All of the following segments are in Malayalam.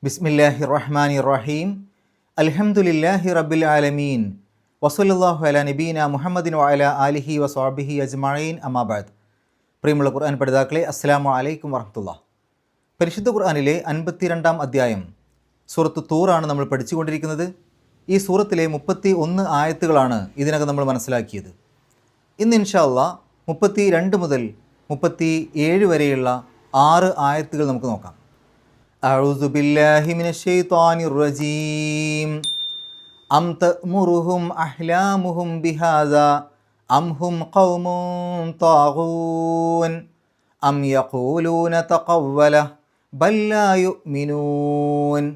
ബിസ്മില്ലാഹിർ റഹ്മാനിർ റഹീം. അൽഹംദുലില്ലാഹി റബ്ബിൽ ആലമീൻ. വസല്ലല്ലാഹു അലാ നബീന മുഹമ്മദിൻ വഅലാ ആലിഹി വസ്വഹ്ബിഹി അജ്മഈൻ. അമ്മാ ബഅദ്. പ്രിയമുള്ള ഖുർആൻ പഠിതാക്കളെ, അസ്സലാമു അലൈക്കും വറഹ്മത്തുള്ളാഹി. പരിശുദ്ധ ഖുർആനിലെ 52-ാം അധ്യായം സൂറത്ത് തൂറാണ് നമ്മൾ പഠിച്ചുകൊണ്ടിരിക്കുന്നത്. ഈ സൂറത്തിലെ 31 ആയത്തുകളാണ് ഇതിനകം നമ്മൾ മനസ്സിലാക്കിയത്. ഇന്ന് ഇൻഷാ അല്ലാഹ് 32 മുതൽ 37 വരെയുള്ള 6 ആയത്തുകൾ നമുക്ക് നോക്കാം. അഊദു ബില്ലാഹി മിനശ് ശൈത്വാനിർ റജീം. അം തഅ്മുറുഹും അഹ്ലാമുഹും ബിഹാദാ അം ഹും ഖൗമുൻ താഗൂൻ അം യഖൂലൂന തഖവ്വലഹു ബൽ ലാ യുഅ്മിനൂൻ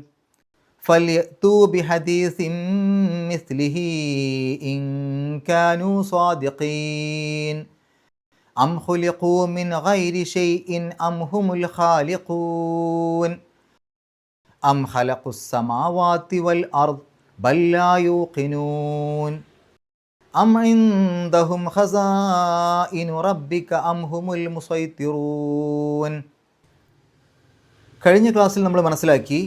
ഫൽയഅ്തൂ ബിഹദീസിൻ മിസ്ലിഹി ഇൻ കാനൂ സാദിഖീൻ അം ഖുലിഖൂ മിൻ ഗൈരി ശൈഇൻ അം ഹുമുൽ ഖാലിഖൂൻ അം ഖലഖുസ് സമാവാതി വൽ അർദ് ബൽ ലാ യൂഖിനൂൻ അം ഇൻദഹും ഖസാഇനു റബ്ബിക അം ഹുമുൽ മുസൈത്തിറൂൻ. കഴിഞ്ഞ ക്ലാസ്സിൽ നമ്മൾ മനസ്സിലാക്കി,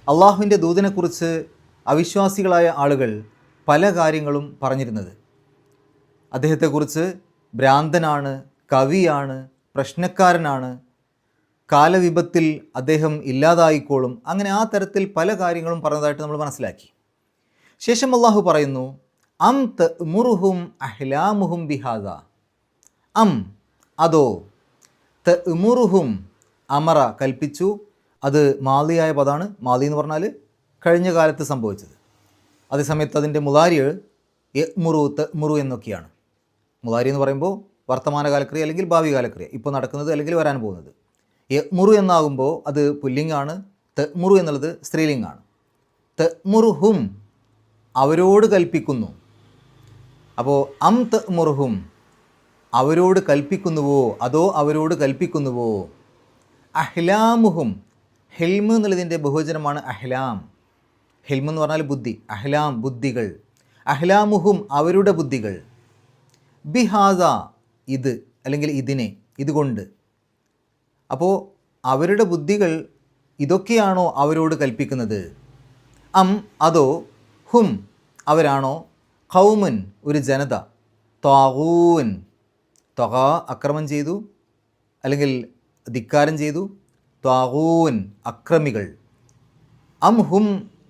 അള്ളാഹുവിൻ്റെ ദൂതനെക്കുറിച്ച് അവിശ്വാസികളായ ആളുകൾ പല കാര്യങ്ങളും പറഞ്ഞിരുന്നത്. അദ്ദേഹത്തെക്കുറിച്ച് ഭ്രാന്തനാണ്, കവിയാണ്, പ്രശ്നക്കാരനാണ്, കാലവിപത്തിൽ അദ്ദേഹം ഇല്ലാതായിക്കോളും, അങ്ങനെ ആ തരത്തിൽ പല കാര്യങ്ങളും പറഞ്ഞതായിട്ട് നമ്മൾ മനസ്സിലാക്കി. ശേഷം അള്ളാഹു പറയുന്നു, അം തഅ്മുറുഹും അഹ്ലാമുഹും ബിഹാദാ. അം അതോ, തഅ്മുറുഹും അമറ കൽപ്പിച്ചു, അത് മാളിയായ പദമാണ്. മാളി എന്ന് പറഞ്ഞാൽ കഴിഞ്ഞ കാലത്ത് സംഭവിച്ചത്. അതേസമയത്ത് അതിൻ്റെ മുളാരി യഅ്മുറു തഅ്മുറു എന്നൊക്കെയാണ്. മുളാരി എന്ന് പറയുമ്പോൾ വർത്തമാനകാലക്രിയ അല്ലെങ്കിൽ ഭാവി കാലക്രിയ, ഇപ്പോൾ നടക്കുന്നത് അല്ലെങ്കിൽ വരാൻ പോകുന്നത്. യഅ്മുറു എന്നാകുമ്പോൾ അത് പുല്ലിംഗാണ്, തഅ്മുറു എന്നുള്ളത് സ്ത്രീലിംഗാണ്. തഅ്മുറുഹും അവരോട് കൽപ്പിക്കുന്നു. അപ്പോൾ അം തഅ്മുറുഹും അവരോട് കൽപ്പിക്കുന്നുവോ അതോ അവരോട് കൽപ്പിക്കുന്നുവോ. അഹ്ലാമുഹും, ഹിൽമ് എന്നുള്ളതിൻ്റെ ബഹുവചനമാണ് അഹ്ലാം. ഹിൽമ് എന്ന് പറഞ്ഞാൽ ബുദ്ധി, അഹ്ലാം ബുദ്ധികൾ. അഹ്ലാമുഹും അവരുടെ ബുദ്ധികൾ. ബിഹാദ ഇത് അല്ലെങ്കിൽ ഇതിനെ, ഇതുകൊണ്ട്. അപ്പോൾ അവരുടെ ബുദ്ധികൾ ഇതൊക്കെയാണോ അവരോട് കൽപ്പിക്കുന്നത്? അം അതോ, ഹും അവരാണോ, ഖൗമുൻ ഒരു ജനത, ത്വാഗൂൻ ത്വഗാ അക്രമം ചെയ്തു അല്ലെങ്കിൽ ധിക്കാരം ചെയ്തു, ത്വാഗൂൻ അക്രമികൾ. അം ഹും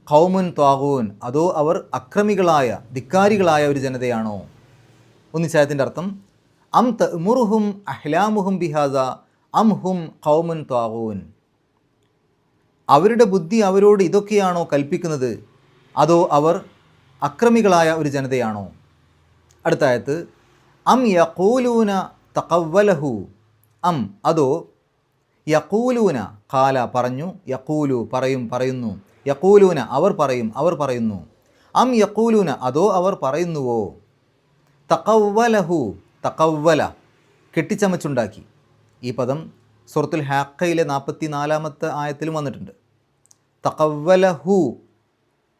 ഖൗമുൻ ത്വാഗൂൻ അതോ അവർ അക്രമികളായ ധിക്കാരികളായ ഒരു ജനതയാണോ? ഒന്നിച്ചായത്തിൻ്റെ അർത്ഥം അം തഅ്മുറുഹും അഹ്ലാമുഹും ബിഹാദാ അം ഹും ഖൗമുൻ ത്വാഗൂൻ. അവരുടെ ബുദ്ധി അവരോട് ഇതൊക്കെയാണോ കൽപ്പിക്കുന്നത് അതോ അവർ അക്രമികളായ ഒരു ജനതയാണോ? അടുത്ത ആയത്ത്, അം യഖൂലൂന തഖവ്വലഹു. അം അതോ, യഖൂലൂന ഖാല പറഞ്ഞു, യഖൂലു പറയുന്നു, യഖൂലൂന അവർ പറയുന്നു. അം യഖൂലൂന അതോ അവർ പറയുന്നുവോ. തഖവ്വലഹു തഖവ്വല കെട്ടിച്ചമച്ചുണ്ടാക്കി. ഈ പദം സൂറത്തുൽ ഹാഖയിലെ 44-ാമത്തെ ആയത്തിലും വന്നിട്ടുണ്ട്. തഖവ്വലഹു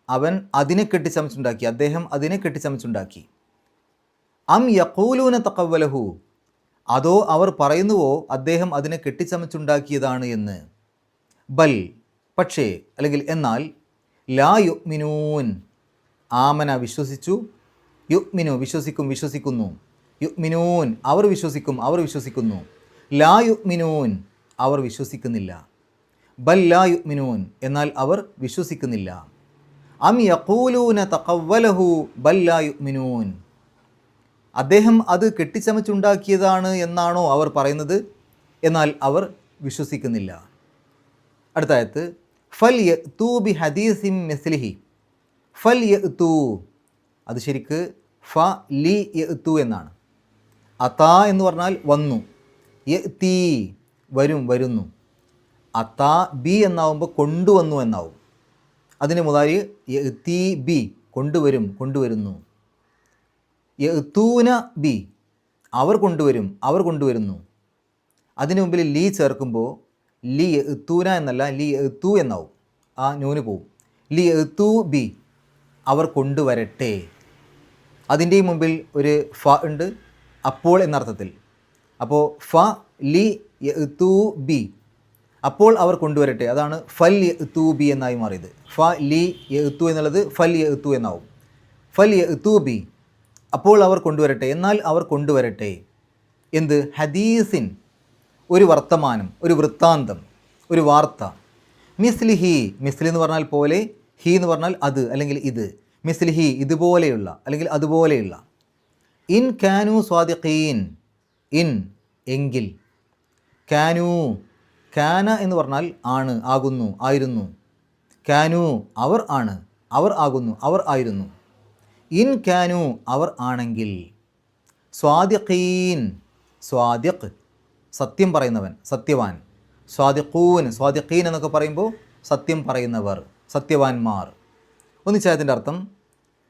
അവൻ അതിനെ കെട്ടിച്ചമച്ചുണ്ടാക്കി, അദ്ദേഹം അതിനെ കെട്ടിച്ചമച്ചുണ്ടാക്കി. അം യഖൂലൂന തഖവ്വലഹു അതോ അവർ പറയുന്നുവോ അദ്ദേഹം അതിനെ കെട്ടിച്ചമച്ചുണ്ടാക്കിയതാണ് എന്ന്. ബൽ പക്ഷേ അല്ലെങ്കിൽ എന്നാൽ, ലാ യുഅ്മിനൂൻ ആമന വിശ്വസിച്ചു, യുഅ്മിനു വിശ്വസിക്കുന്നു, യുഅ്മിനൂൻ അവർ വിശ്വസിക്കുന്നു, ലാ യുഅ്മിനൂൻ അവർ വിശ്വസിക്കുന്നില്ല. ബൽ ലാ യുഅ്മിനൂൻ എന്നാൽ അവർ വിശ്വസിക്കുന്നില്ല. അം യഖൂലൂന തഖവ്വലഹു ബൽ ലാ യുഅ്മിനൂൻ അദ്ദേഹം അത് കെട്ടിച്ചമച്ചുണ്ടാക്കിയതാണ് എന്നാണോ അവർ പറയുന്നത്, എന്നാൽ അവർ വിശ്വസിക്കുന്നില്ല. അടുത്ത ആയത്ത്, ഫൽയഅ്തൂ ബിഹദീസിൻ മിസ്ലിഹി. ഫൽയഅ്തൂ അത് ശരിക്ക് ഫലിയഅ്തൂ എന്നാണ്. അതാ എന്ന് പറഞ്ഞാൽ വന്നു, യഅ്തീ വരുന്നു. അതാ ബി എന്നാവുമ്പോൾ കൊണ്ടുവന്നു എന്നാവും. അതിന് മുതാരി യഅ്തീ ബി കൊണ്ടുവരുന്നു. യഅ്തൂന ബി അവർ കൊണ്ടുവരുന്നു. അതിനു മുമ്പിൽ ലീ ചേർക്കുമ്പോൾ ലി യഅ്തൂന എന്നല്ല, ലി യഅ്തൂ എന്നാവും. ആ നൂന് പോവും. ലി യഅ്തൂ ബി അവർ കൊണ്ടുവരട്ടെ. അതിൻ്റെ മുമ്പിൽ ഒരു ഫ ഉണ്ട്, അപ്പോൾ എന്നർത്ഥത്തിൽ. അപ്പോൾ ഫ ലി യഅ്തൂ ബി അപ്പോൾ അവർ കൊണ്ടുവരട്ടെ. അതാണ് ഫൽ യഅ്തു ബി എന്നായി മാറിയത്. ഫ ലി യഅ്തു എന്നുള്ളത് ഫൽ യഅ്തു എന്നാവും. ഫൽ യഅ്തു ബി, അപ്പോൾ അവർ കൊണ്ടുവരട്ടെ, എന്നാൽ അവർ കൊണ്ടുവരട്ടെ. എന്ത്? ഹദീസിൻ, ഒരു വർത്തമാനം, ഒരു വൃത്താന്തം, ഒരു വാർത്ത. മിസ്ലിഹി, മിസ്ലി എന്ന് പറഞ്ഞാൽ പോലെ, ഹി എന്ന് പറഞ്ഞാൽ അത് അല്ലെങ്കിൽ ഇത്. മിസ്ലിഹി, ഇതുപോലെയുള്ള അല്ലെങ്കിൽ അതുപോലെയുള്ള. ഇൻ കാനു സ്വാദിഖീൻ, ഇൻ എങ്കിൽ. കാനു, കാന എന്ന് പറഞ്ഞാൽ ആണ്, ആകുന്നു, ആയിരുന്നു. കാനു അവർ ആണ്, അവർ ആകുന്നു, അവർ ആയിരുന്നു. ഇൻ കാനു അവർ ആണെങ്കിൽ. സ്വാദിഖീൻ, സ്വാദിഖ് സത്യം പറയുന്നവൻ, സത്യവാൻ. സ്വാദിഖൂൻ, സ്വാദിഖീൻ എന്നൊക്കെ പറയുമ്പോൾ സത്യം പറയുന്നവർ, സത്യവാന്മാർ. ഒന്നിച്ചായതിൻ്റെ അർത്ഥം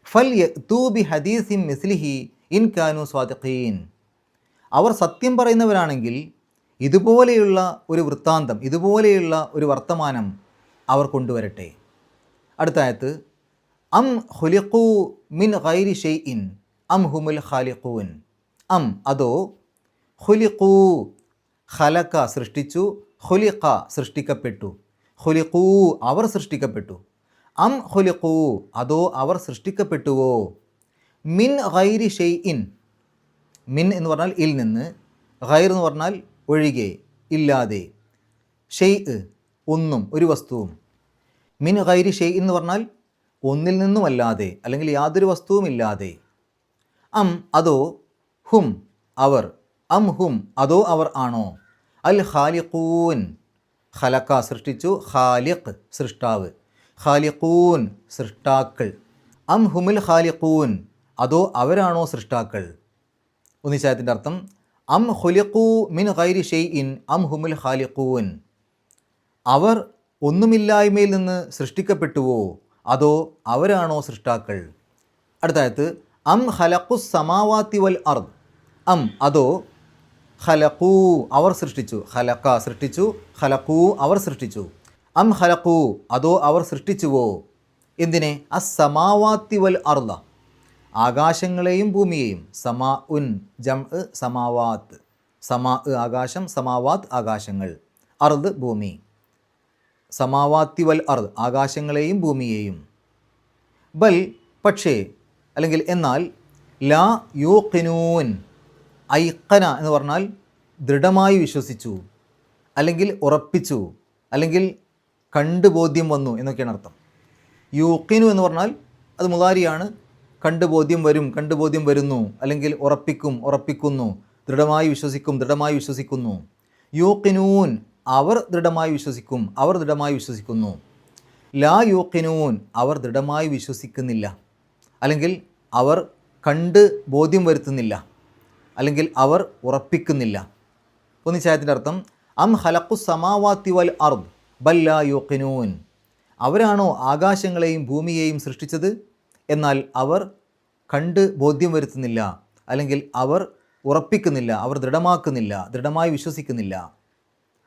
ഫൽ യഅ്തു ബി ഹദീസിൻ മിസ്ലിഹി ഇൻ കാനു സ്വാദിഖീൻ. അവർ സത്യം പറയുന്നവരാണെങ്കിൽ ഇതുപോലെയുള്ള ഒരു വൃത്താന്തം, ഇതുപോലെയുള്ള ഒരു വർത്തമാനം അവർ കൊണ്ടുവരട്ടെ. അടുത്ത ആയത്ത് അം ഖുലിഖൂ മിൻ ഗൈരി ഷൈഇൻ അം ഹുമുൽ ഖാലിഖൂൻ. അം അതോ, ഖുലിഖൂ ഖലക സൃഷ്ടിച്ചു, ഖുലിഖ സൃഷ്ടിക്കപ്പെട്ടു, ഖുലിഖൂ അവർ സൃഷ്ടിക്കപ്പെട്ടു. അം ഖുലിഖൂ അതോ അവർ സൃഷ്ടിക്കപ്പെട്ടുവോ. മിൻ ഗൈരി ഷൈഇൻ, മിൻ എന്ന് പറഞ്ഞാൽ ഇൽ നിന്ന്, ഗൈർ എന്ന് പറഞ്ഞാൽ ഒഴികെ, ഇല്ലാതെ. ഷെയ് ഒന്നും, ഒരു വസ്തുവും. മിൻ ഗൈരി ഷെയ് എന്ന് പറഞ്ഞാൽ ഒന്നിൽ നിന്നുമല്ലാതെ അല്ലെങ്കിൽ യാതൊരു വസ്തുവും ഇല്ലാതെ. അം അതോ, ഹും അവർ, അം ഹും അതോ അവർ ആണോ, അൽ ഖാലിഖൂൻ ഖലക സൃഷ്ടിച്ചു, ഖാലിഖ് സൃഷ്ടാവ്, ഖാലിഖൂൻ സൃഷ്ടാക്കൾ. അം ഹുമുൽ ഖാലിഖൂൻ അതോ അവരാണോ സൃഷ്ടാക്കൾ. ഒന്നിച്ചായത്തിൻ്റെ അർത്ഥം അം ഖുലിഖൂ മിൻ ഗൈരി ഷൈഇൻ അം ഹുമുൽ ഖാലിഖൂൻ. അവർ ഒന്നുമില്ലായ്മയിൽ നിന്ന് സൃഷ്ടിക്കപ്പെട്ടുവോ അതോ അവരാണോ സൃഷ്ടാക്കൾ. അടുത്തായത് അം ഖലഖുസ് സമാവാതി വൽ അർദ്. അം അതോ, ഖലഖൂ അവർ സൃഷ്ടിച്ചു, ഖലഖ സൃഷ്ടിച്ചു, ഖലഖൂ അവർ സൃഷ്ടിച്ചു. അം ഖലഖൂ അതോ അവർ സൃഷ്ടിച്ചുവോ. എന്തിനെ? അസ് സമാവാതി വൽ അർദ, ആകാശങ്ങളെയും ഭൂമിയെയും. സമാ ഉൻ ജം സമാവാത്ത്, സമാ ആകാശം, സമാവാത്ത് ആകാശങ്ങൾ, അർദ് ഭൂമി. സമാവാത്തി വൽ അർദ് ആകാശങ്ങളെയും ഭൂമിയെയും. ബൽ പക്ഷേ അല്ലെങ്കിൽ എന്നാൽ, ലാ യൂഖിനൂൻ ഐഖന എന്ന് പറഞ്ഞാൽ ദൃഢമായി വിശ്വസിച്ചു അല്ലെങ്കിൽ ഉറപ്പിച്ചു അല്ലെങ്കിൽ കണ്ട് ബോധ്യം വന്നു എന്നൊക്കെയാണ് അർത്ഥം. യൂഖിനു എന്ന് പറഞ്ഞാൽ അത് മുദാരിയാണ്, കണ്ട് ബോധ്യം വരും, കണ്ട് ബോധ്യം വരുന്നു, അല്ലെങ്കിൽ ഉറപ്പിക്കും, ഉറപ്പിക്കുന്നു, ദൃഢമായി വിശ്വസിക്കും, ദൃഢമായി വിശ്വസിക്കുന്നു. യൂഖിനൂൻ അവർ ദൃഢമായി വിശ്വസിക്കും, അവർ ദൃഢമായി വിശ്വസിക്കുന്നു. ലാ യൂഖിനൂൻ അവർ ദൃഢമായി വിശ്വസിക്കുന്നില്ല അല്ലെങ്കിൽ അവർ കണ്ട് ബോധ്യം വരുത്തുന്നില്ല അല്ലെങ്കിൽ അവർ ഉറപ്പിക്കുന്നില്ല. ഒന്നിച്ചായത്തിൻ്റെ അർത്ഥം അം ഖലഖുസ് സമാവാതി വൽ അർദ് ബൽ ലാ യൂഖിനൂൻ. അവരാണോ ആകാശങ്ങളെയും ഭൂമിയെയും സൃഷ്ടിച്ചത്, എന്നാൽ അവർ കണ്ട് ബോധ്യം വരുത്തുന്നില്ല അല്ലെങ്കിൽ അവർ ഉറപ്പിക്കുന്നില്ല, അവർ ദൃഢമാക്കുന്നില്ല, ദൃഢമായി വിശ്വസിക്കുന്നില്ല.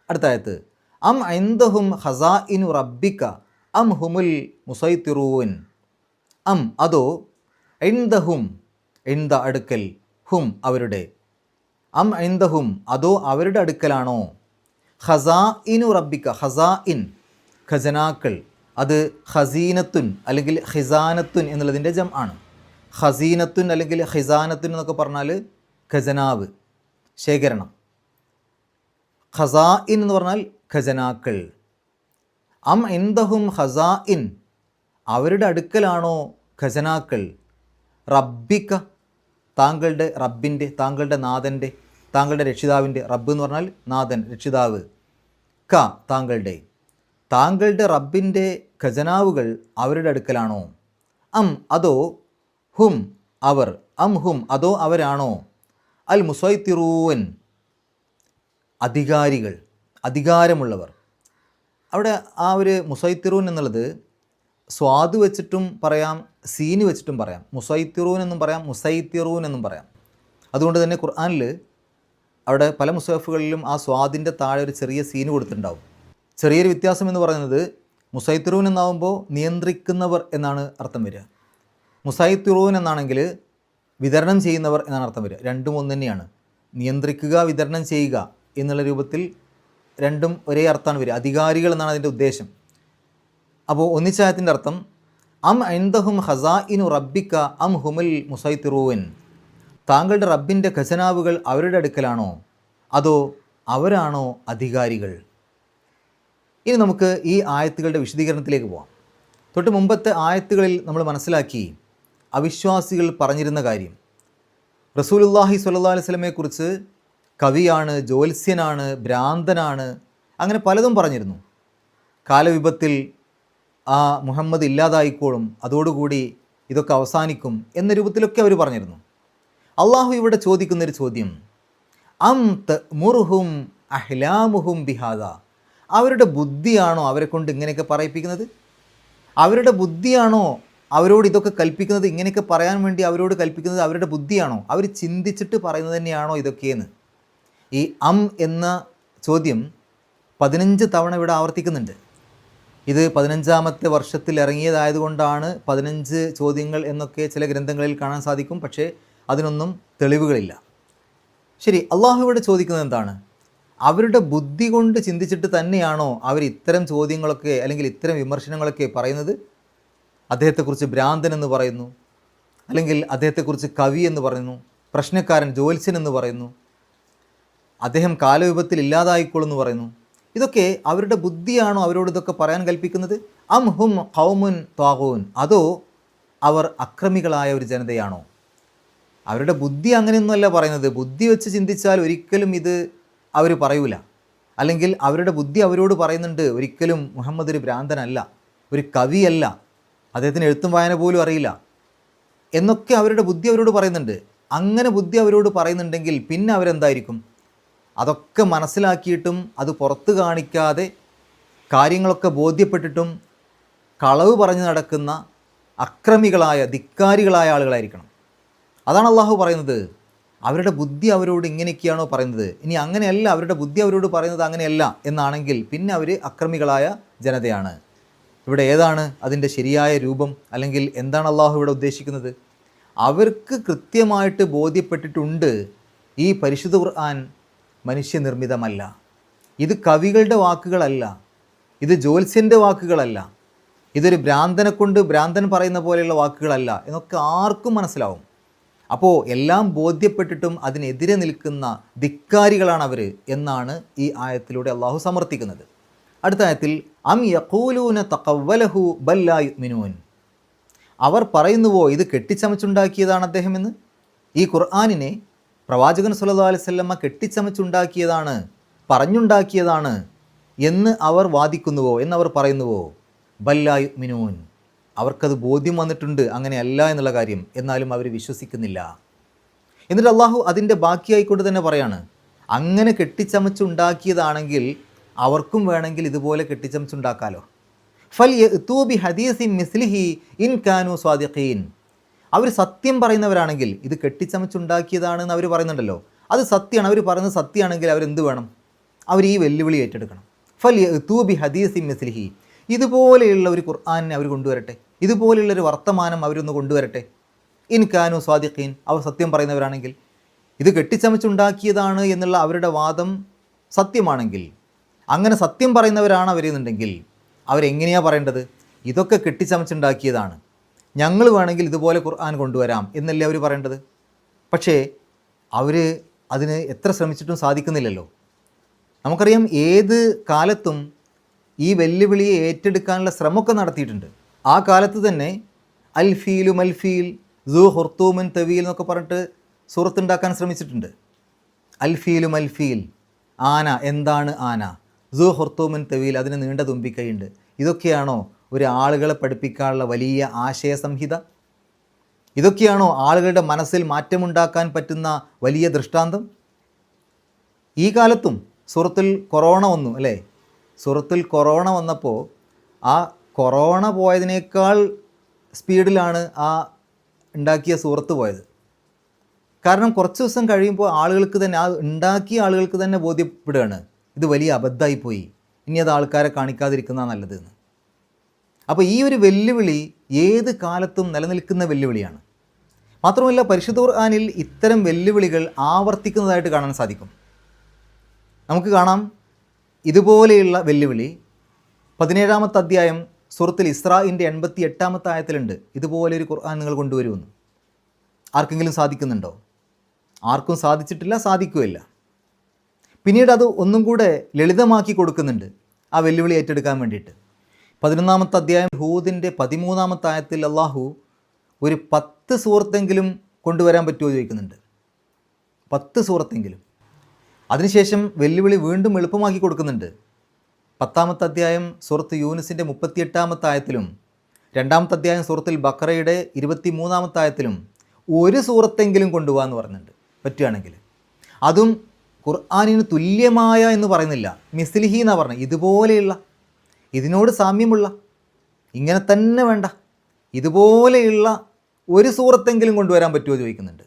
അടുത്തായത് അം ഇൻദഹും ഖസാഇനു റബ്ബിക അം ഹുമുൽ മുസൈത്തിറൂൻ. അം അതോ, ഇൻദഹും ഇൻദ അടുക്കൽ, ഹും അവരുടെ, അം ഇൻദഹും അതോ അവരുടെ അടുക്കലാണോ, ഖസാഇനു റബ്ബിക ഖസാഇൻ ഖജനാക്കൾ, അത് ഖസീനത്തുൻ അല്ലെങ്കിൽ ഖിസാനത്തുൻ എന്നുള്ളതിൻ്റെ ജം ആണ്. ഖസീനത്തുൻ അല്ലെങ്കിൽ ഖിസാനത്തുൻ എന്നൊക്കെ പറഞ്ഞാൽ ഖജനാവ്, ശേഖരണം. ഖസാഇൻ എന്ന് പറഞ്ഞാൽ ഖജനാക്കൾ. അം ഇൻദഹും ഖസാഇൻ അവരുടെ അടുക്കലാണോ ഖജനാക്കൾ, റബ്ബിക താങ്കളുടെ റബ്ബിൻ്റെ, താങ്കളുടെ നാഥൻ്റെ, താങ്കളുടെ രക്ഷിതാവിൻ്റെ. റബ്ബ് എന്ന് പറഞ്ഞാൽ നാഥൻ, രക്ഷിതാവ്. ക താങ്കളുടെ, താങ്കളുടെ റബ്ബിൻ്റെ ഖജനാവുകൾ അവരുടെ അടുക്കലാണോ. അം അതോ, ഹും അവർ, അം ഹും അതോ അവരാണോ, അൽ മുസൈത്തിറൂൻ അധികാരികൾ, അധികാരമുള്ളവർ. അവിടെ ആ ഒരു മുസൈത്തിറൂൻ എന്നുള്ളത് സ്വാദ് വെച്ചിട്ടും പറയാം, സീന് വെച്ചിട്ടും പറയാം. മുസൈത്തിറൂൻ എന്നും പറയാം, മുസൈത്തിറൂൻ എന്നും പറയാം. അതുകൊണ്ട് തന്നെ ഖുർആനിൽ അവിടെ പല മുസഹഫുകളിലും ആ സ്വാദിൻ്റെ താഴെ ഒരു ചെറിയ സീന് കൊടുത്തിട്ടുണ്ടാവും. ചെറിയൊരു വ്യത്യാസം എന്ന് പറയുന്നത് മുസൈത്തിറൂൻ എന്നാവുമ്പോൾ നിയന്ത്രിക്കുന്നവർ എന്നാണ് അർത്ഥം വരിക. മുസൈത്തിറൂൻ എന്നാണെങ്കിൽ വിതരണം ചെയ്യുന്നവർ എന്നാണ് അർത്ഥം വരിക. രണ്ടും ഒന്ന് തന്നെയാണ്. നിയന്ത്രിക്കുക, വിതരണം ചെയ്യുക എന്നുള്ള രൂപത്തിൽ രണ്ടും ഒരേ അർത്ഥമാണ് വരിക, അധികാരികൾ എന്നാണ് അതിൻ്റെ ഉദ്ദേശം. അപ്പോൾ ഒന്നിച്ചായത്തിൻ്റെ അർത്ഥം അം ഐന്ദഹും ഖസാഇനു റബ്ബിക അം ഹുമുൽ മുസൈത്തിറൂൻ, താങ്കളുടെ റബ്ബിൻ്റെ ഖജനാവുകൾ അവരുടെ അടുക്കലാണോ അതോ അവരാണോ അധികാരികൾ. ഇനി നമുക്ക് ഈ ആയത്തുകളുടെ വിശദീകരണത്തിലേക്ക് പോകാം. തൊട്ട് മുമ്പത്തെ ആയത്തുകളിൽ നമ്മൾ മനസ്സിലാക്കി അവിശ്വാസികൾ പറഞ്ഞിരുന്ന കാര്യം, റസൂലുള്ളാഹി സ്വല്ലല്ലാഹു അലൈഹി വസല്ലമയെക്കുറിച്ച് കവിയാണ്, ജ്യോത്സ്യനാണ്, ഭ്രാന്തനാണ്, അങ്ങനെ പലതും പറഞ്ഞിരുന്നു. കാലവിപത്തിൽ ആ മുഹമ്മദ് ഇല്ലാതായിക്കോളും, അതോടുകൂടി ഇതൊക്കെ അവസാനിക്കും എന്ന രൂപത്തിലൊക്കെ അവർ പറഞ്ഞിരുന്നു. അള്ളാഹു ഇവിടെ ചോദിക്കുന്നൊരു ചോദ്യം, അം തഅ്മുറുഹും അഹ്ലാമുഹും ബിഹാദ, അവരുടെ ബുദ്ധിയാണോ അവരെ കൊണ്ട് ഇങ്ങനെയൊക്കെ പറയിപ്പിക്കുന്നത്? അവരുടെ ബുദ്ധിയാണോ അവരോട് ഇതൊക്കെ കൽപ്പിക്കുന്നത്? ഇങ്ങനെയൊക്കെ പറയാൻ വേണ്ടി അവരോട് കൽപ്പിക്കുന്നത് അവരുടെ ബുദ്ധിയാണോ? അവർ ചിന്തിച്ചിട്ട് പറയുന്നത് തന്നെയാണോ ഇതൊക്കെയെന്ന്? ഈ എന്ന ചോദ്യം 15 തവണ ഇവിടെ ആവർത്തിക്കുന്നുണ്ട്. ഇത് 15ാമത്തെ വർഷത്തിൽ ഇറങ്ങിയതായതുകൊണ്ടാണ് 15 ചോദ്യങ്ങൾ എന്നൊക്കെ ചില ഗ്രന്ഥങ്ങളിൽ കാണാൻ സാധിക്കും. പക്ഷേ അതിനൊന്നും തെളിവുകളില്ല. ശരി, അള്ളാഹു ഇവിടെ ചോദിക്കുന്നത് എന്താണ്? അവരുടെ ബുദ്ധി കൊണ്ട് ചിന്തിച്ചിട്ട് തന്നെയാണോ അവർ ഇത്തരം ചോദ്യങ്ങളൊക്കെ അല്ലെങ്കിൽ ഇത്തരം വിമർശനങ്ങളൊക്കെ പറയുന്നത്? അദ്ദേഹത്തെക്കുറിച്ച് ഭ്രാന്തൻ എന്ന് പറയുന്നു, അല്ലെങ്കിൽ അദ്ദേഹത്തെക്കുറിച്ച് കവി എന്ന് പറയുന്നു, പ്രശ്നക്കാരൻ, ജ്യോത്സ്യൻ എന്ന് പറയുന്നു, അദ്ദേഹം കാലവിപത്തിൽ ഇല്ലാതായിക്കൊള്ളുന്നു പറയുന്നു. ഇതൊക്കെ അവരുടെ ബുദ്ധിയാണോ അവരോട് ഇതൊക്കെ പറയാൻ കൽപ്പിക്കുന്നത്? അം ഹും ഖൗമുൻ ത്വാഗൂൻ, അതോ അവർ അക്രമികളായ ഒരു ജനതയാണോ? അവരുടെ ബുദ്ധി അങ്ങനെയൊന്നുമല്ല പറയുന്നത്. ബുദ്ധി വെച്ച് ചിന്തിച്ചാൽ ഒരിക്കലും ഇത് അവർ പറയൂല. അല്ലെങ്കിൽ അവരുടെ ബുദ്ധി അവരോട് പറയുന്നുണ്ട്, ഒരിക്കലും മുഹമ്മദ് ഒരു ഭ്രാന്തനല്ല, ഒരു കവിയല്ല, അദ്ദേഹത്തിന് എഴുത്തും വായന പോലും അറിയില്ല എന്നൊക്കെ അവരുടെ ബുദ്ധി അവരോട് പറയുന്നുണ്ട്. അങ്ങനെ ബുദ്ധി അവരോട് പറയുന്നുണ്ടെങ്കിൽ പിന്നെ അവരെന്തായിരിക്കും? അതൊക്കെ മനസ്സിലാക്കിയിട്ടും അത് പുറത്ത് കാണിക്കാതെ കാര്യങ്ങളൊക്കെ ബോധ്യപ്പെട്ടിട്ടും കളവ് പറഞ്ഞു നടക്കുന്ന അക്രമികളായ, ധിക്കാരികളായ ആളുകളായിരിക്കണം. അതാണ് അള്ളാഹു പറയുന്നത്. അവരുടെ ബുദ്ധി അവരോട് ഇങ്ങനെയൊക്കെയാണോ പറയുന്നത്? ഇനി അങ്ങനെയല്ല, അവരുടെ ബുദ്ധി അവരോട് പറയുന്നത് അങ്ങനെയല്ല എന്നാണെങ്കിൽ പിന്നെ അവർ അക്രമികളായ ജനതയാണ്. ഇവിടെ ഏതാണ് അതിൻ്റെ ശരിയായ രൂപം? അല്ലെങ്കിൽ എന്താണ് അള്ളാഹു ഇവിടെ ഉദ്ദേശിക്കുന്നത്? അവർക്ക് കൃത്യമായിട്ട് ബോധ്യപ്പെട്ടിട്ടുണ്ട് ഈ പരിശുദ്ധ ഖുർആൻ മനുഷ്യനിർമ്മിതമല്ല, ഇത് കവികളുടെ വാക്കുകളല്ല, ഇത് ജ്യോത്സ്യൻ്റെ വാക്കുകളല്ല, ഇതൊരു ഭ്രാന്തനെ കൊണ്ട് ഭ്രാന്തൻ പറയുന്ന പോലെയുള്ള വാക്കുകളല്ല എന്നൊക്കെ ആർക്കും മനസ്സിലാവും. അപ്പോൾ എല്ലാം ബോധ്യപ്പെട്ടിട്ടും അതിനെതിരെ നിൽക്കുന്ന ധിക്കാരികളാണ് അവർ എന്നാണ് ഈ ആയത്തിലൂടെ അള്ളാഹു സമർത്ഥിക്കുന്നത്. അടുത്ത ആയത്തിൽ അം യഖൂലൂന തഖവ്വലഹു ബൽ ലാ യുഅ്മിനൂൻ, അവർ പറയുന്നുവോ ഇത് കെട്ടിച്ചമച്ചുണ്ടാക്കിയതാണ് അദ്ദേഹമെന്ന്? ഈ ഖുർആനിനെ പ്രവാചകൻ സല്ലല്ലാഹു അലൈഹി വസല്ലമ കെട്ടിച്ചമച്ചുണ്ടാക്കിയതാണ്, പറഞ്ഞുണ്ടാക്കിയതാണ് എന്ന് അവർ വാദിക്കുന്നുവോ, എന്നവർ പറയുന്നുവോ? ബൽ ലാ യുഅ്മിനൂൻ, അവർക്കത് ബോധ്യം വന്നിട്ടുണ്ട് അങ്ങനെയല്ല എന്നുള്ള കാര്യം, എന്നാലും അവർ വിശ്വസിക്കുന്നില്ല. എന്നിട്ട് അള്ളാഹു അതിൻ്റെ ബാക്കിയായിക്കൊണ്ട് തന്നെ പറയാണ്, അങ്ങനെ കെട്ടിച്ചമച്ചുണ്ടാക്കിയതാണെങ്കിൽ അവർക്കും വേണമെങ്കിൽ ഇതുപോലെ കെട്ടിച്ചമച്ചുണ്ടാക്കാലോ. ഫൽ യഅ്തൂ ബി ഹദീസിൻ മിസ്ലിഹി ഇൻ കാനൂ സ്വാദിഖീൻ, അവർ സത്യം പറയുന്നവരാണെങ്കിൽ, ഇത് കെട്ടിച്ചമച്ചുണ്ടാക്കിയതാണെന്ന് അവർ പറയുന്നുണ്ടല്ലോ, അത് സത്യമാണ്, അവർ പറയുന്നത് സത്യമാണെങ്കിൽ അവരെന്ത് വേണം? അവർ ഈ വെല്ലുവിളി ഏറ്റെടുക്കണം. ഫൽ യഅ്തൂ ബി ഹദീസിൻ മിസ്ലിഹി, ഇതുപോലെയുള്ള ഒരു ഖുർആനെ അവർ കൊണ്ടുവരട്ടെ, ഇതുപോലെയുള്ളൊരു വർത്തമാനം അവരൊന്ന് കൊണ്ടുവരട്ടെ. ഇൻ കാനൂ സ്വാദിഖീൻ, അവർ സത്യം പറയുന്നവരാണെങ്കിൽ, ഇത് കെട്ടിച്ചമച്ചുണ്ടാക്കിയതാണ് എന്നുള്ള അവരുടെ വാദം സത്യമാണെങ്കിൽ, അങ്ങനെ സത്യം പറയുന്നവരാണ് അവരെന്നുണ്ടെങ്കിൽ അവരെങ്ങനെയാണ് പറയേണ്ടത്? ഇതൊക്കെ കെട്ടിച്ചമച്ചുണ്ടാക്കിയതാണ്, ഞങ്ങൾ വേണമെങ്കിൽ ഇതുപോലെ ഖുർആൻ കൊണ്ടുവരാം എന്നല്ലേ അവർ പറയേണ്ടത്. പക്ഷേ അവർ അതിന് എത്ര ശ്രമിച്ചിട്ടും സാധിക്കുന്നില്ലല്ലോ. നമുക്കറിയാം, ഏത് കാലത്തും ഈ വെല്ലുവിളിയെ ഏറ്റെടുക്കാനുള്ള ശ്രമമൊക്കെ നടത്തിയിട്ടുണ്ട്. ആ കാലത്ത് തന്നെ അൽ ഫീലു മൽഫീൽ സൂ ഹുർത്തൂമുൻ തവീൽ എന്നൊക്കെ പറഞ്ഞിട്ട് സൂറത്തുണ്ടാക്കാൻ ശ്രമിച്ചിട്ടുണ്ട്. അൽ ഫീലു മൽഫീൽ, ആന, എന്താണ് ആന? സൂ ഹുർത്തൂമുൻ തവീൽ, അതിന് നീണ്ട തുമ്പിക്കൈയുണ്ട്. ഇതൊക്കെയാണോ ഒരു ആളുകളെ പഠിപ്പിക്കാനുള്ള വലിയ ആശയ സംഹിത? ഇതൊക്കെയാണോ ആളുകളുടെ മനസ്സിൽ മാറ്റമുണ്ടാക്കാൻ പറ്റുന്ന വലിയ ദൃഷ്ടാന്തം? ഈ കാലത്തും സൂറത്തുൽ കൊറോണ വന്നു അല്ലേ? സൂറത്തുൽ കൊറോണ വന്നപ്പോൾ ആ കൊറോണ പോയതിനേക്കാൾ സ്പീഡിലാണ് ആ ഉണ്ടാക്കിയ സൂറത്ത് പോയത്. കാരണം കുറച്ച് ദിവസം കഴിയുമ്പോൾ ആളുകൾക്ക് തന്നെ, ആ ഉണ്ടാക്കിയ ആളുകൾക്ക് തന്നെ ബോധ്യപ്പെടുകയാണ് ഇത് വലിയ അബദ്ധമായിപ്പോയി, ഇനി അത് ആൾക്കാരെ കാണിക്കാതിരിക്കുന്നതാണ് നല്ലതെന്ന്. അപ്പോൾ ഈ ഒരു വെല്ലുവിളി ഏത് കാലത്തും നിലനിൽക്കുന്ന വെല്ലുവിളിയാണ്. മാത്രമല്ല പരിശുദ്ധ ഖുർആനിൽ ഇത്തരം വെല്ലുവിളികൾ ആവർത്തിക്കുന്നതായിട്ട് കാണാൻ സാധിക്കും. നമുക്ക് കാണാം, ഇതുപോലെയുള്ള വെല്ലുവിളി 17-ാമത്തെ അധ്യായം സൂറത്തുൽ ഇസ്രാഇൻ്റെ 88-ാമത്തെ ആയത്തിലുണ്ട്. ഇതുപോലൊരു ഖുർആൻ നിങ്ങൾ കൊണ്ടുവരുമെന്ന്. ആർക്കെങ്കിലും സാധിക്കുന്നുണ്ടോ? ആർക്കും സാധിച്ചിട്ടില്ല, സാധിക്കുകയില്ല. പിന്നീട് അത് ഒന്നും കൂടെ ലളിതമാക്കി കൊടുക്കുന്നുണ്ട് ആ വെല്ലുവിളി ഏറ്റെടുക്കാൻ വേണ്ടിയിട്ട്. 11-ാമത്തെ അധ്യായം ഹൂദിൻ്റെ 13-ാമത്തെ ആയത്തിൽ അള്ളാഹു ഒരു 10 സൂറത്തെങ്കിലും കൊണ്ടുവരാൻ പറ്റുമോ ചോദിക്കുന്നുണ്ട്. 10 സൂറത്തെങ്കിലും. അതിനുശേഷം വെല്ലുവിളി വീണ്ടും എളുപ്പമാക്കി കൊടുക്കുന്നുണ്ട്. 10-ാമത്തെ അധ്യായം സൂറത്ത് യൂനുസിൻ്റെ 38-ാമത്തെ ആയത്തിലും 2-ാമത്തെ അധ്യായം സൂറത്തുൽ ബഖറയുടെ 23-ാമത്തെ ആയത്തിലും ഒരു സൂറത്തെങ്കിലും കൊണ്ടുപോകാമെന്ന് പറഞ്ഞിട്ടുണ്ട് പറ്റുകയാണെങ്കിൽ. അതും ഖുർആനിന് തുല്യമായ എന്ന് പറയുന്നില്ല, മിസ്ലിഹി എന്നാണ് പറഞ്ഞത്. ഇതുപോലെയുള്ള, ഇതിനോട് സാമ്യമുള്ള, ഇങ്ങനെ തന്നെ വേണ്ട, ഇതുപോലെയുള്ള ഒരു സൂറത്തെങ്കിലും കൊണ്ടുവരാൻ പറ്റുമോ ചോദിക്കുന്നുണ്ട്.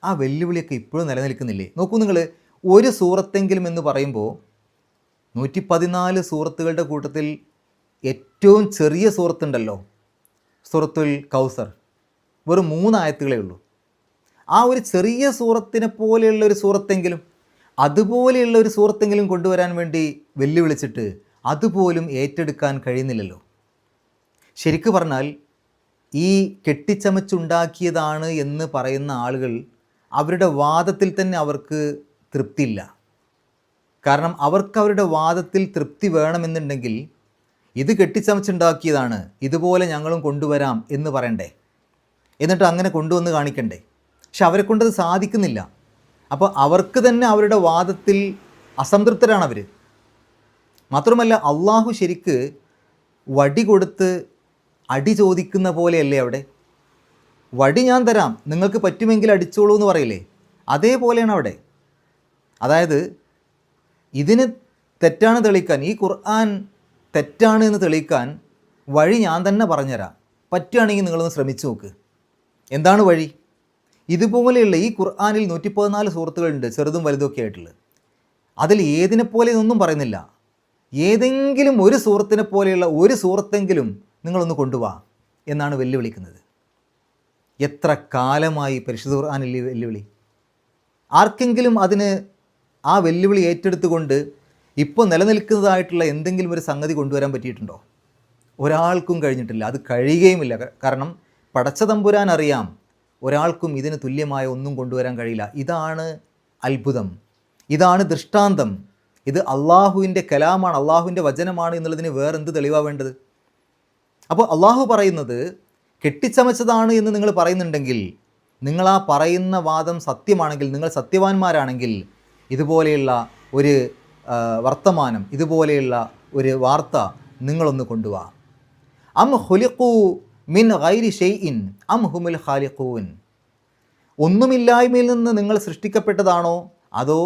ആ വെല്ലുവിളിയൊക്കെ ഇപ്പോഴും നിലനിൽക്കുന്നില്ലേ? നോക്കൂ നിങ്ങൾ, ഒരു സൂറത്തെങ്കിലും എന്ന് പറയുമ്പോൾ 114 സൂറത്തുകളുടെ കൂട്ടത്തിൽ ഏറ്റവും ചെറിയ സൂറത്തുണ്ടല്ലോ, സൂറത്തുൽ കൗസർ, വെറും 3 ആയത്തുകളേ ഉള്ളൂ. ആ ഒരു ചെറിയ സൂറത്തിനെ പോലെയുള്ള ഒരു സൂറത്തെങ്കിലും, അതുപോലെയുള്ള ഒരു സൂറത്തെങ്കിലും കൊണ്ടുവരാൻ വേണ്ടി വെല്ലുവിളിച്ചിട്ട് അതുപോലും ഏറ്റെടുക്കാൻ കഴിയുന്നില്ലല്ലോ. ശരിക്കു പറഞ്ഞാൽ ഈ കെട്ടിച്ചമച്ചുണ്ടാക്കിയതാണ് എന്ന് പറയുന്ന ആളുകൾ അവരുടെ വാദത്തിൽ തന്നെ അവർക്ക് തൃപ്തിയില്ല. കാരണം അവർക്ക് അവരുടെ വാദത്തിൽ തൃപ്തി വേണമെന്നുണ്ടെങ്കിൽ ഇത് കെട്ടിച്ചമച്ചുണ്ടാക്കിയതാണ്, ഇതുപോലെ ഞങ്ങളും കൊണ്ടുവരാം എന്ന് പറയണ്ടേ, എന്നിട്ട് അങ്ങനെ കൊണ്ടുവന്ന് കാണിക്കണ്ടേ. പക്ഷെ അവരെ കൊണ്ടത് സാധിക്കുന്നില്ല. അപ്പോൾ അവർക്ക് തന്നെ അവരുടെ വാദത്തിൽ അസംതൃപ്തരാണവർ. മാത്രമല്ല അള്ളാഹു ശരിക്ക് വടി കൊടുത്ത് അടി ചോദിക്കുന്ന പോലെയല്ലേ അവിടെ. വടി ഞാൻ തരാം, നിങ്ങൾക്ക് പറ്റുമെങ്കിൽ അടിച്ചോളൂ എന്ന് പറയില്ലേ, അതേപോലെയാണ് അവിടെ. അതായത് ഇതിന് തെറ്റാണ് തെളിയിക്കാൻ, ഈ ഖുർആൻ തെറ്റാണ് എന്ന് തെളിയിക്കാൻ വഴി ഞാൻ തന്നെ പറഞ്ഞുതരാം, പറ്റുകയാണെങ്കിൽ നിങ്ങളൊന്ന് ശ്രമിച്ചു നോക്ക്. എന്താണ് വഴി? ഇതുപോലെയുള്ള ഈ ഖുർആനിൽ 114 സൂറത്തുകളുണ്ട്, ചെറുതും വലുതുമൊക്കെ ആയിട്ടുള്ളത്. അതിൽ ഏതിനെപ്പോലെ ഒന്നും പറയുന്നില്ല. ഏതെങ്കിലും ഒരു സൂറത്തിനെ പോലെയുള്ള ഒരു സൂറത്തെങ്കിലും നിങ്ങളൊന്ന് കൊണ്ടുപോവാ എന്നാണ് വെല്ലുവിളിക്കുന്നത്. എത്ര കാലമായി പരിശുദ്ധ ഖുർആനിൽ വെല്ലുവിളി? ആർക്കെങ്കിലും അതിന് ആ വെല്ലുവിളി ഏറ്റെടുത്തുകൊണ്ട് ഇപ്പോൾ നിലനിൽക്കുന്നതായിട്ടുള്ള എന്തെങ്കിലും ഒരു സംഗതി കൊണ്ടുവരാൻ പറ്റിയിട്ടുണ്ടോ? ഒരാൾക്കും കഴിഞ്ഞിട്ടില്ല, അത് കഴിയുകയുമില്ല. കാരണം പടച്ച തമ്പുരാൻ അറിയാം, ഒരാൾക്കും ഇതിന് തുല്യമായ ഒന്നും കൊണ്ടുവരാൻ കഴിയില്ല. ഇതാണ് അത്ഭുതം, ഇതാണ് ദൃഷ്ടാന്തം. ഇത് അള്ളാഹുവിൻ്റെ കലാമാണ്, അള്ളാഹുവിൻ്റെ വചനമാണ് എന്നുള്ളതിന് വേറെന്ത് തെളിവാണ് വേണ്ടത്? അപ്പോൾ അള്ളാഹു പറയുന്നത് കെട്ടിച്ചമച്ചതാണ് എന്ന് നിങ്ങൾ പറയുന്നുണ്ടെങ്കിൽ, നിങ്ങൾ ആ പറയുന്ന വാദം സത്യമാണെങ്കിൽ, നിങ്ങൾ സത്യവാന്മാരാണെങ്കിൽ ഇതുപോലെയുള്ള ഒരു വർത്തമാനം, ഇതുപോലെയുള്ള ഒരു വാർത്ത നിങ്ങളൊന്ന് കൊണ്ടുപോവാ. അം ഖുലിഖൂ മിൻ ഗൈരി ഷൈഇൻ അം ഹുമുൽ ഖാലിഖൂൻ. ഒന്നുമില്ലായ്മയിൽ നിന്ന് നിങ്ങൾ സൃഷ്ടിക്കപ്പെട്ടതാണോ അതോ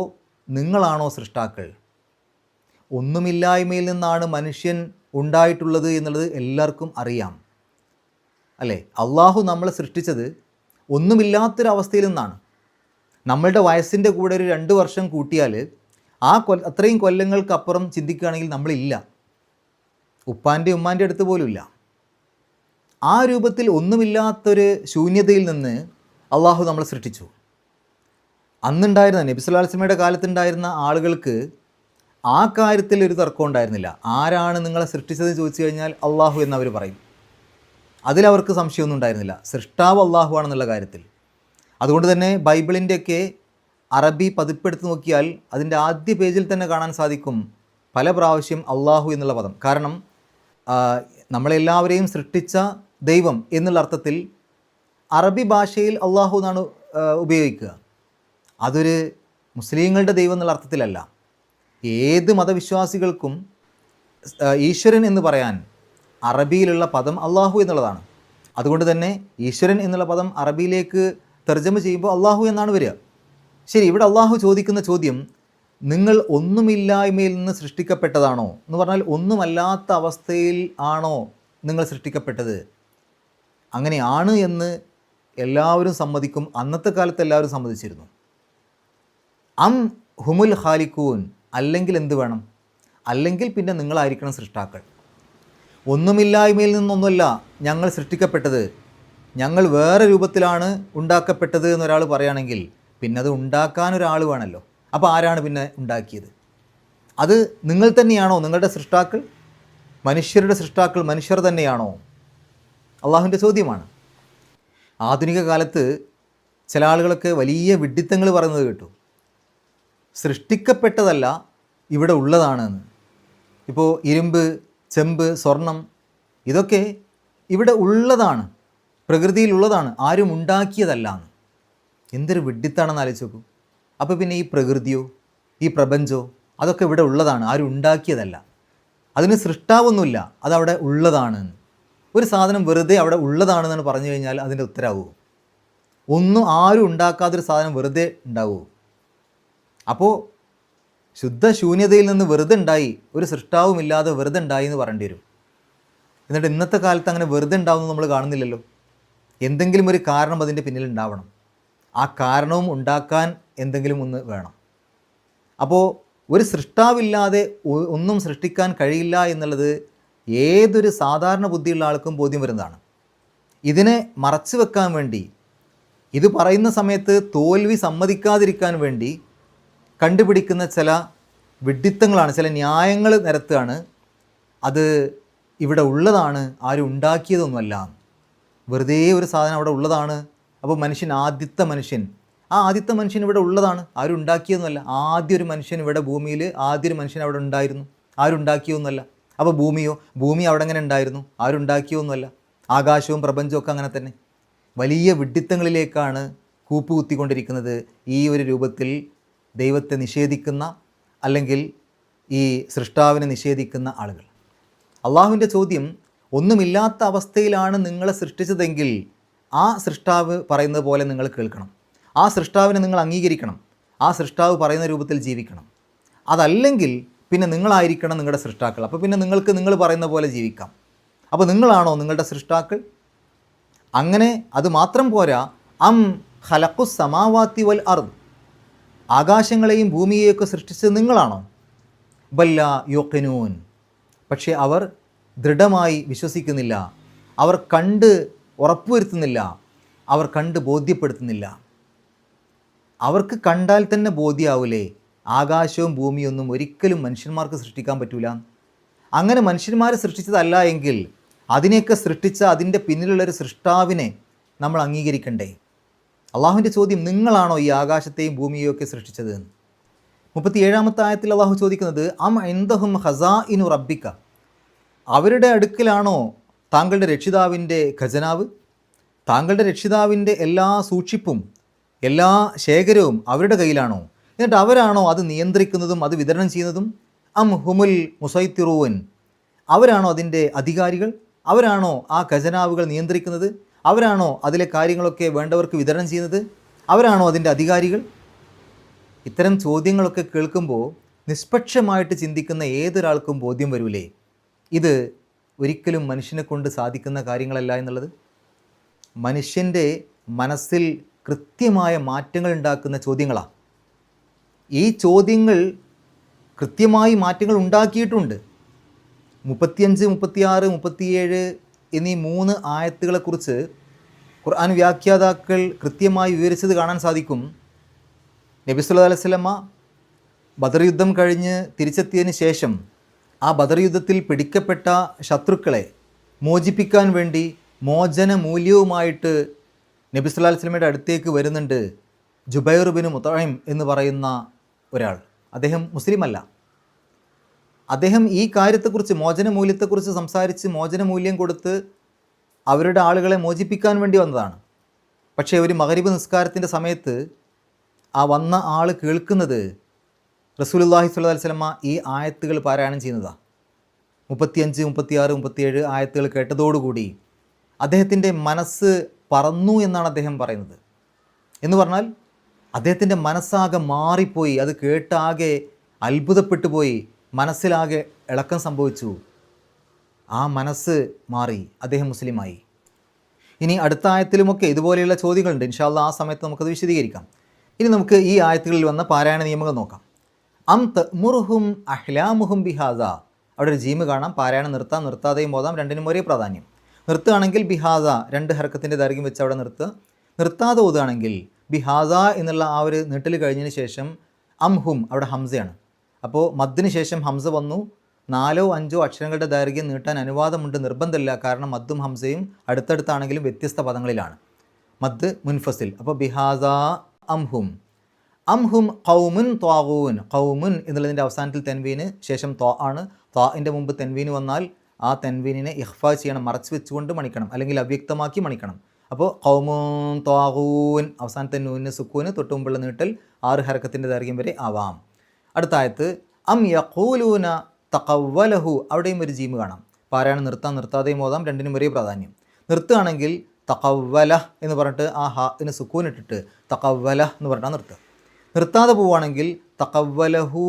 നിങ്ങളാണോ സൃഷ്ടാക്കൾ? ഒന്നുമില്ലായ്മയിൽ നിന്നാണ് മനുഷ്യൻ ഉണ്ടായിട്ടുള്ളത് എന്നുള്ളത് എല്ലാവർക്കും അറിയാം അല്ലേ? അള്ളാഹു നമ്മളെ സൃഷ്ടിച്ചത് ഒന്നുമില്ലാത്തൊരവസ്ഥയിൽ നിന്നാണ്. നമ്മളുടെ വയസ്സിൻ്റെ കൂടെ ഒരു 2 വർഷം കൂട്ടിയാൽ അത്രയും കൊല്ലങ്ങൾക്കപ്പുറം ചിന്തിക്കുകയാണെങ്കിൽ നമ്മളില്ല, ഉപ്പാൻ്റെ ഉമ്മാൻ്റെ അടുത്ത് പോലും ഇല്ല. ആ രൂപത്തിൽ ഒന്നുമില്ലാത്തൊരു ശൂന്യതയിൽ നിന്ന് അള്ളാഹു നമ്മളെ സൃഷ്ടിച്ചു. അന്നുണ്ടായിരുന്ന നബി സല്ലല്ലാഹു അലൈഹി വസല്ലമയുടെ കാലത്തുണ്ടായിരുന്ന ആളുകൾക്ക് ആ കാര്യത്തിൽ ഒരു തർക്കം ഉണ്ടായിരുന്നില്ല. ആരാണ് നിങ്ങളെ സൃഷ്ടിച്ചതെന്ന് ചോദിച്ചു കഴിഞ്ഞാൽ അള്ളാഹു എന്നവർ പറയും. അതിലവർക്ക് സംശയമൊന്നും ഉണ്ടായിരുന്നില്ല, സൃഷ്ടാവ് അള്ളാഹു ആണെന്നുള്ള കാര്യത്തിൽ. അതുകൊണ്ട് തന്നെ ബൈബിളിൻ്റെയൊക്കെ അറബി പതിപ്പെടുത്ത് നോക്കിയാൽ അതിൻ്റെ ആദ്യ പേജിൽ തന്നെ കാണാൻ സാധിക്കും പല പ്രാവശ്യം അള്ളാഹു എന്നുള്ള പദം. കാരണം നമ്മളെല്ലാവരെയും സൃഷ്ടിച്ച ദൈവം എന്നുള്ള അർത്ഥത്തിൽ അറബി ഭാഷയിൽ അള്ളാഹു എന്നാണ് ഉപയോഗിക്കുക. അതൊരു മുസ്ലിങ്ങളുടെ ദൈവം എന്നുള്ള അർത്ഥത്തിലല്ല. ഏത് മതവിശ്വാസികൾക്കും ഈശ്വരൻ എന്ന് പറയാൻ അറബിയിലുള്ള പദം അള്ളാഹു എന്നുള്ളതാണ്. അതുകൊണ്ട് തന്നെ ഈശ്വരൻ എന്നുള്ള പദം അറബിയിലേക്ക് തർജ്ജമ ചെയ്യുമ്പോൾ അള്ളാഹു എന്നാണ് വരിക. ശരി, ഇവിടെ അള്ളാഹു ചോദിക്കുന്ന ചോദ്യം, നിങ്ങൾ ഒന്നുമില്ലായ്മയിൽ നിന്ന് സൃഷ്ടിക്കപ്പെട്ടതാണോ എന്ന് പറഞ്ഞാൽ ഒന്നുമല്ലാത്ത അവസ്ഥയിൽ ആണോ നിങ്ങൾ സൃഷ്ടിക്കപ്പെട്ടത്? അങ്ങനെയാണ് എന്ന് എല്ലാവരും സമ്മതിക്കും. അന്നത്തെ കാലത്ത് എല്ലാവരും സമ്മതിച്ചിരുന്നു. അം ഹുമുൽ ഖാലിഖൂൻ, അല്ലെങ്കിൽ എന്ത് വേണം? അല്ലെങ്കിൽ പിന്നെ നിങ്ങളായിരിക്കണം സൃഷ്ടാക്കൾ. ഒന്നുമില്ലായ്മയിൽ നിന്നൊന്നുമല്ല ഞങ്ങൾ സൃഷ്ടിക്കപ്പെട്ടത്, ഞങ്ങൾ വേറെ രൂപത്തിലാണ് ഉണ്ടാക്കപ്പെട്ടത് എന്നൊരാൾ പറയുകയാണെങ്കിൽ പിന്നെ അത് ഉണ്ടാക്കാൻ ഒരാൾ വേണമല്ലോ. അപ്പോൾ ആരാണ് പിന്നെ ഉണ്ടാക്കിയത്? അത് നിങ്ങൾ തന്നെയാണോ നിങ്ങളുടെ സൃഷ്ടാക്കൾ? മനുഷ്യരുടെ സൃഷ്ടാക്കൾ മനുഷ്യർ തന്നെയാണോ? അള്ളാഹുവിൻ്റെ ചോദ്യമാണ്. ആധുനിക കാലത്ത് ചില ആളുകളൊക്കെ വലിയ വിഡ്ഢിത്തങ്ങൾ പറയുന്നത് കേട്ടു. സൃഷ്ടിക്കപ്പെട്ടതല്ല, ഇവിടെ ഉള്ളതാണെന്ന്. ഇപ്പോൾ ഇരുമ്പ്, ചെമ്പ്, സ്വർണം ഇതൊക്കെ ഇവിടെ ഉള്ളതാണ്, പ്രകൃതിയിലുള്ളതാണ്, ആരും ഉണ്ടാക്കിയതല്ല എന്ന്. എന്തൊരു വിഡ്ഢിത്താണെന്ന് ആലോചിച്ച് നോക്കൂ. അപ്പോൾ പിന്നെ ഈ പ്രകൃതിയോ ഈ പ്രപഞ്ചമോ അതൊക്കെ ഇവിടെ ഉള്ളതാണ്, ആരും ഉണ്ടാക്കിയതല്ല, അതിന് സൃഷ്ടാവൊന്നുമില്ല, അതവിടെ ഉള്ളതാണ്. ഒരു സാധനം വെറുതെ അവിടെ ഉള്ളതാണെന്ന് പറഞ്ഞു കഴിഞ്ഞാൽ അതിൻ്റെ ഉത്തരവാകുമോ? ഒന്നും ആരും ഉണ്ടാക്കാത്തൊരു സാധനം വെറുതെ ഉണ്ടാവുമോ? അപ്പോൾ ശുദ്ധ ശൂന്യതയിൽ നിന്ന് വെറുതെ ഉണ്ടായി, ഒരു സൃഷ്ടാവുമില്ലാതെ വെറുതെ ഉണ്ടായി എന്ന് പറയേണ്ടി വരും. എന്നിട്ട് ഇന്നത്തെ കാലത്ത് അങ്ങനെ വെറുതെ ഉണ്ടാവുമെന്ന് നമ്മൾ കാണുന്നില്ലല്ലോ. എന്തെങ്കിലും ഒരു കാരണം അതിൻ്റെ പിന്നിൽ ഉണ്ടാവണം. ആ കാരണവും ഉണ്ടാക്കാൻ എന്തെങ്കിലും ഒന്ന് വേണം. അപ്പോൾ ഒരു സൃഷ്ടാവില്ലാതെ ഒന്നും സൃഷ്ടിക്കാൻ കഴിയില്ല എന്നുള്ളത് ഏതൊരു സാധാരണ ബുദ്ധിയുള്ള ആൾക്കും ബോധ്യം വരുന്നതാണ്. ഇതിനെ മറച്ചു വെക്കാൻ വേണ്ടി, ഇത് പറയുന്ന സമയത്ത് തോൽവി സമ്മതിക്കാതിരിക്കാൻ വേണ്ടി കണ്ടുപിടിക്കുന്ന ചില വിഡ്ഢിത്തങ്ങളാണ്, ചില ന്യായങ്ങൾ നിരത്തുകയാണ്. അത് ഇവിടെ ഉള്ളതാണ്, ആരും ഉണ്ടാക്കിയതൊന്നുമല്ല. വെറുതെ ഒരു സാധനം അവിടെ ഉള്ളതാണ്. അപ്പോൾ മനുഷ്യൻ, ആദ്യത്തെ മനുഷ്യൻ, ആ ആദ്യത്തെ മനുഷ്യൻ ഇവിടെ ഉള്ളതാണ്, ആരും ഉണ്ടാക്കിയതൊന്നുമല്ല. ആദ്യ ഒരു മനുഷ്യൻ ഇവിടെ ഭൂമിയിൽ, ആദ്യൊരു മനുഷ്യൻ അവിടെ ഉണ്ടായിരുന്നു, ആരും ഉണ്ടാക്കിയൊന്നുമല്ല. അപ്പോൾ ഭൂമി അവിടെ എങ്ങനെ ഉണ്ടായിരുന്നു? ആരും ഉണ്ടാക്കിയൊന്നുമല്ല. ആകാശവും പ്രപഞ്ചവും ഒക്കെ അങ്ങനെ തന്നെ. വലിയ വിഡ്ഢിത്തങ്ങളിലേക്കാണ് കൂപ്പുകുത്തിക്കൊണ്ടിരിക്കുന്നത് ഈ ഒരു രൂപത്തിൽ ദൈവത്തെ നിഷേധിക്കുന്ന, അല്ലെങ്കിൽ ഈ സൃഷ്ടാവിനെ നിഷേധിക്കുന്ന ആളുകൾ. അള്ളാഹുവിൻ്റെ ചോദ്യം, ഒന്നുമില്ലാത്ത അവസ്ഥയിലാണ് നിങ്ങളെ സൃഷ്ടിച്ചതെങ്കിൽ ആ സൃഷ്ടാവ് പറയുന്നത് പോലെ നിങ്ങൾ കേൾക്കണം, ആ സൃഷ്ടാവിനെ നിങ്ങൾ അംഗീകരിക്കണം, ആ സൃഷ്ടാവ് പറയുന്ന രൂപത്തിൽ ജീവിക്കണം. അതല്ലെങ്കിൽ പിന്നെ നിങ്ങളായിരിക്കണം നിങ്ങളുടെ സൃഷ്ടാക്കൾ. അപ്പോൾ പിന്നെ നിങ്ങൾക്ക് നിങ്ങൾ പറയുന്ന പോലെ ജീവിക്കാം. അപ്പോൾ നിങ്ങളാണോ നിങ്ങളുടെ സൃഷ്ടാക്കൾ? അങ്ങനെ അത് മാത്രം പോരാ, അം ഖലഖുസ് സമാവാത്തി വൽ അർദ്, ആകാശങ്ങളെയും ഭൂമിയെയൊക്കെ സൃഷ്ടിച്ചത് നിങ്ങളാണോ? ബല്ല യുഖിനൂൻ, പക്ഷേ അവർ ദൃഢമായി വിശ്വസിക്കുന്നില്ല, അവർ കണ്ട് ഉറപ്പുവരുത്തുന്നില്ല, അവർ കണ്ട് ബോധ്യപ്പെടുത്തുന്നില്ല. അവർക്ക് കണ്ടാൽ തന്നെ ബോധ്യമാവില്ലേ ആകാശവും ഭൂമിയൊന്നും ഒരിക്കലും മനുഷ്യന്മാർക്ക് സൃഷ്ടിക്കാൻ പറ്റൂല. അങ്ങനെ മനുഷ്യന്മാർ സൃഷ്ടിച്ചതല്ല എങ്കിൽ അതിനെയൊക്കെ സൃഷ്ടിച്ച അതിൻ്റെ പിന്നിലുള്ളൊരു സൃഷ്ടാവിനെ നമ്മൾ അംഗീകരിക്കണ്ടേ? അള്ളാഹുവിൻ്റെ ചോദ്യം, നിങ്ങളാണോ ഈ ആകാശത്തെയും ഭൂമിയെയും ഒക്കെ സൃഷ്ടിച്ചത്? 37-ാമത്തെ ആയത്തിൽ അള്ളാഹു ചോദിക്കുന്നത്, അം ഇൻദഹും ഖസാഇനു റബ്ബിക, അവരുടെ അടുക്കലാണോ താങ്കളുടെ രക്ഷിതാവിൻ്റെ ഖജനാവ്? താങ്കളുടെ രക്ഷിതാവിൻ്റെ എല്ലാ സൂക്ഷിപ്പും എല്ലാ ശേഖരവും അവരുടെ കയ്യിലാണോ? എന്നിട്ട് അവരാണോ അത് നിയന്ത്രിക്കുന്നതും അത് വിതരണം ചെയ്യുന്നതും? അം ഹുമുൽ മുസൈത്തിറൂൻ, അവരാണോ അതിൻ്റെ അധികാരികൾ? അവരാണോ ആ ഖജനാവുകൾ നിയന്ത്രിക്കുന്നത്? അവരാണോ അതിലെ കാര്യങ്ങളൊക്കെ വേണ്ടവർക്ക് വിതരണം ചെയ്യുന്നത്? അവരാണോ അതിൻ്റെ അധികാരികൾ? ഇത്തരം ചോദ്യങ്ങളൊക്കെ കേൾക്കുമ്പോൾ നിഷ്പക്ഷമായിട്ട് ചിന്തിക്കുന്ന ഏതൊരാൾക്കും ബോധ്യം വരൂലേ ഇത് ഒരിക്കലും മനുഷ്യനെ കൊണ്ട് സാധിക്കുന്ന കാര്യങ്ങളല്ല എന്നുള്ളത്. മനുഷ്യൻ്റെ മനസ്സിൽ കൃത്യമായ മാറ്റങ്ങൾ ഉണ്ടാക്കുന്ന ചോദ്യങ്ങളാണ്. ഈ ചോദ്യങ്ങൾ കൃത്യമായി മാറ്റങ്ങൾ ഉണ്ടാക്കിയിട്ടുണ്ട്. 35, 36, 37 എന്നീ 3 ആയത്തുകളെക്കുറിച്ച് ഖുർആൻ വ്യാഖ്യാതാക്കൾ കൃത്യമായി വിവരിച്ചത് കാണാൻ സാധിക്കും. നബി സല്ലല്ലാഹു അലൈഹി വസല്ലമ ബദർ യുദ്ധം കഴിഞ്ഞ് തിരിച്ചെത്തിയതിന് ശേഷം ആ ബദർ യുദ്ധത്തിൽ പിടിക്കപ്പെട്ട ശത്രുക്കളെ മോചിപ്പിക്കാൻ വേണ്ടി മോചന മൂല്യവുമായിട്ട് നബി സല്ലല്ലാഹു അലൈഹി വസല്ലമയുടെ അടുത്തേക്ക് വരുന്നുണ്ട് ജുബൈർ ബിൻ മുതഇം എന്ന് പറയുന്ന ഒരാൾ. അദ്ദേഹം മുസ്ലിമല്ല. അദ്ദേഹം ഈ കാര്യത്തെക്കുറിച്ച്, മോചന മൂല്യത്തെക്കുറിച്ച് സംസാരിച്ച് മോചന മൂല്യം കൊടുത്ത് അവരുടെ ആളുകളെ മോചിപ്പിക്കാൻ വേണ്ടി വന്നതാണ്. പക്ഷേ ഒരു മഗ്‌രിബ് നിസ്കാരത്തിൻ്റെ സമയത്ത് ആ വന്ന ആൾ കേൾക്കുന്നത് റസൂലുള്ളാഹി സ്വല്ലല്ലാഹു അലൈഹി വസല്ലമ ഈ ആയത്തുകൾ പാരായണം ചെയ്യുന്നതാണ്. 35, 36, 37 ആയത്തുകൾ കേട്ടതോടുകൂടി അദ്ദേഹത്തിൻ്റെ മനസ്സ് പറന്നു എന്നാണ് അദ്ദേഹം പറയുന്നത്. എന്ന് പറഞ്ഞാൽ അദ്ദേഹത്തിൻ്റെ മനസ്സാകെ മാറിപ്പോയി, അത് കേട്ടാകെ അത്ഭുതപ്പെട്ടു പോയി, മനസ്സിലാകെ ഇളക്കം സംഭവിച്ചു. ആ മനസ്സ് മാറി, അദ്ദേഹം മുസ്ലിമായി. ഇനി അടുത്ത ആയത്തിലുമൊക്കെ ഇതുപോലെയുള്ള ചോദ്യങ്ങളുണ്ട്. ഇൻഷാ അല്ലാഹ് ആ സമയത്ത് നമുക്കത് വിശദീകരിക്കാം. ഇനി നമുക്ക് ഈ ആയത്തുകളിൽ വന്ന പാരായണ നിയമങ്ങൾ നോക്കാം. അം തഅ്മുറുഹും അഹ്ലാമുഹും ബിഹാദ, അവിടെ ഒരു ജീമ് കാണാം. പാരായണം നിർത്താം, നിർത്താതെയും പോതാം, രണ്ടിനും ഒരേ പ്രാധാന്യം. നിർത്തുകയാണെങ്കിൽ ബിഹാദ 2 ഹർക്കത്തിൻ്റെ ദൈർഘ്യം വെച്ച് അവിടെ നിർത്തുക. നിർത്താതെ ഓതുകയാണെങ്കിൽ ബിഹാദ എന്നുള്ള ആ ഒരു നീട്ടൽ കഴിഞ്ഞതിന് ശേഷം അംഹും, അവിടെ ഹംസയാണ്, അപ്പോൾ മദ്ദിന് ശേഷം ഹംസ വന്നു, 4-5 അക്ഷരങ്ങളുടെ ദൈർഘ്യം നീട്ടാൻ അനുവാദമുണ്ട്, നിർബന്ധമില്ല. കാരണം മദ്ദും ഹംസയും അടുത്തടുത്താണെങ്കിലും വ്യത്യസ്ത പദങ്ങളിലാണ്. മദ് മുൻഫസിൽ. അപ്പോൾ ബിഹാസ അംഹും, അംഹും ഖൗമുൻ ത്വാഗൂൻ. ഖൗമുൻ എന്നുള്ളതിൻ്റെ അവസാനത്തിൽ തെൻവീന് ശേഷം ത്വാ ആണ്. ത്വാഇൻ്റെ മുമ്പ് തെൻവീന് വന്നാൽ ആ തെൻവീനിനെ ഇഖ്ഫാ ചെയ്യണം, മറച്ചു വെച്ചുകൊണ്ട് മണിക്കണം, അല്ലെങ്കിൽ അവ്യക്തമാക്കി മണിക്കണം. അപ്പോൾ ഖൗമുൻ ത്വാഗൂൻ, അവസാനത്തെ നൂനിന് സുക്കൂന്, തൊട്ട് മുമ്പുള്ള നീട്ടൽ 6 ഹർക്കത്തിൻ്റെ ദൈർഘ്യം വരെ ആവാം. അടുത്ത ആയത്ത് അം യഖൂലൂന തഖവ്വലഹു, അവിടെയും ഒരു ജീമ് കാണാം. പാരായണം നിർത്താതെയും ഓതാം, രണ്ടിനും ഒരേ പ്രാധാന്യം. നിർത്തുകയാണെങ്കിൽ തഖവ്വല എന്ന് പറഞ്ഞിട്ട് ആ ഹാന് സുക്കൂൻ ഇട്ടിട്ട് തഖവ്വല എന്ന് പറഞ്ഞാൽ നിർത്തുക. നിർത്താതെ പോവുകയാണെങ്കിൽ തഖവ്വലഹു,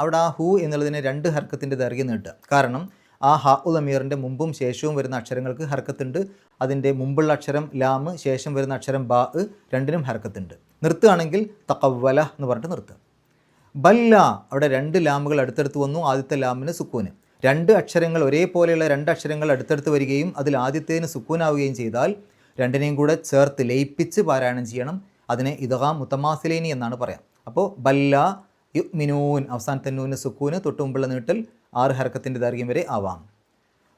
അവിടെ ആ ഹു എന്നുള്ളതിനെ 2 ഹർക്കത്തിൻ്റെ ദൈർഘ്യം നീട്ടുക. കാരണം ആ ഹ ഉൽ അമീറിൻ്റെ മുമ്പും ശേഷവും വരുന്ന അക്ഷരങ്ങൾക്ക് ഹർക്കത്തുണ്ട്. അതിൻ്റെ മുമ്പുള്ള അക്ഷരം ലാമ്, ശേഷം വരുന്ന അക്ഷരം ബാ, രണ്ടിനും ഹർക്കത്തുണ്ട്. നിർത്തുകയാണെങ്കിൽ തഖവ്വല എന്ന് പറഞ്ഞിട്ട് നിർത്തുക. ബല്ല, അവിടെ 2 ലാമുകൾ അടുത്തടുത്ത് വന്നു, ആദ്യത്തെ ലാമിന് സുക്കൂന്. 2 അക്ഷരങ്ങൾ ഒരേപോലെയുള്ള 2 അക്ഷരങ്ങൾ അടുത്തടുത്ത് വരികയും അതിൽ ആദ്യത്തേന് സുക്കൂനാവുകയും ചെയ്താൽ രണ്ടിനെയും കൂടെ ചേർത്ത് ലയിപ്പിച്ച് പാരായണം ചെയ്യണം. അതിനെ ഇദ്ഗാം മുതമാസിലൈനി എന്നാണ് പറയാം. അപ്പോൾ ബല്ല യുഅ്മിനൂൻ, അവസാനത്തെ നൂന് സുക്കൂന്, തൊട്ട് മുമ്പുള്ള നീട്ടൽ 6 ഹർക്കത്തിൻ്റെ ദൈർഘ്യം വരെ ആവാം.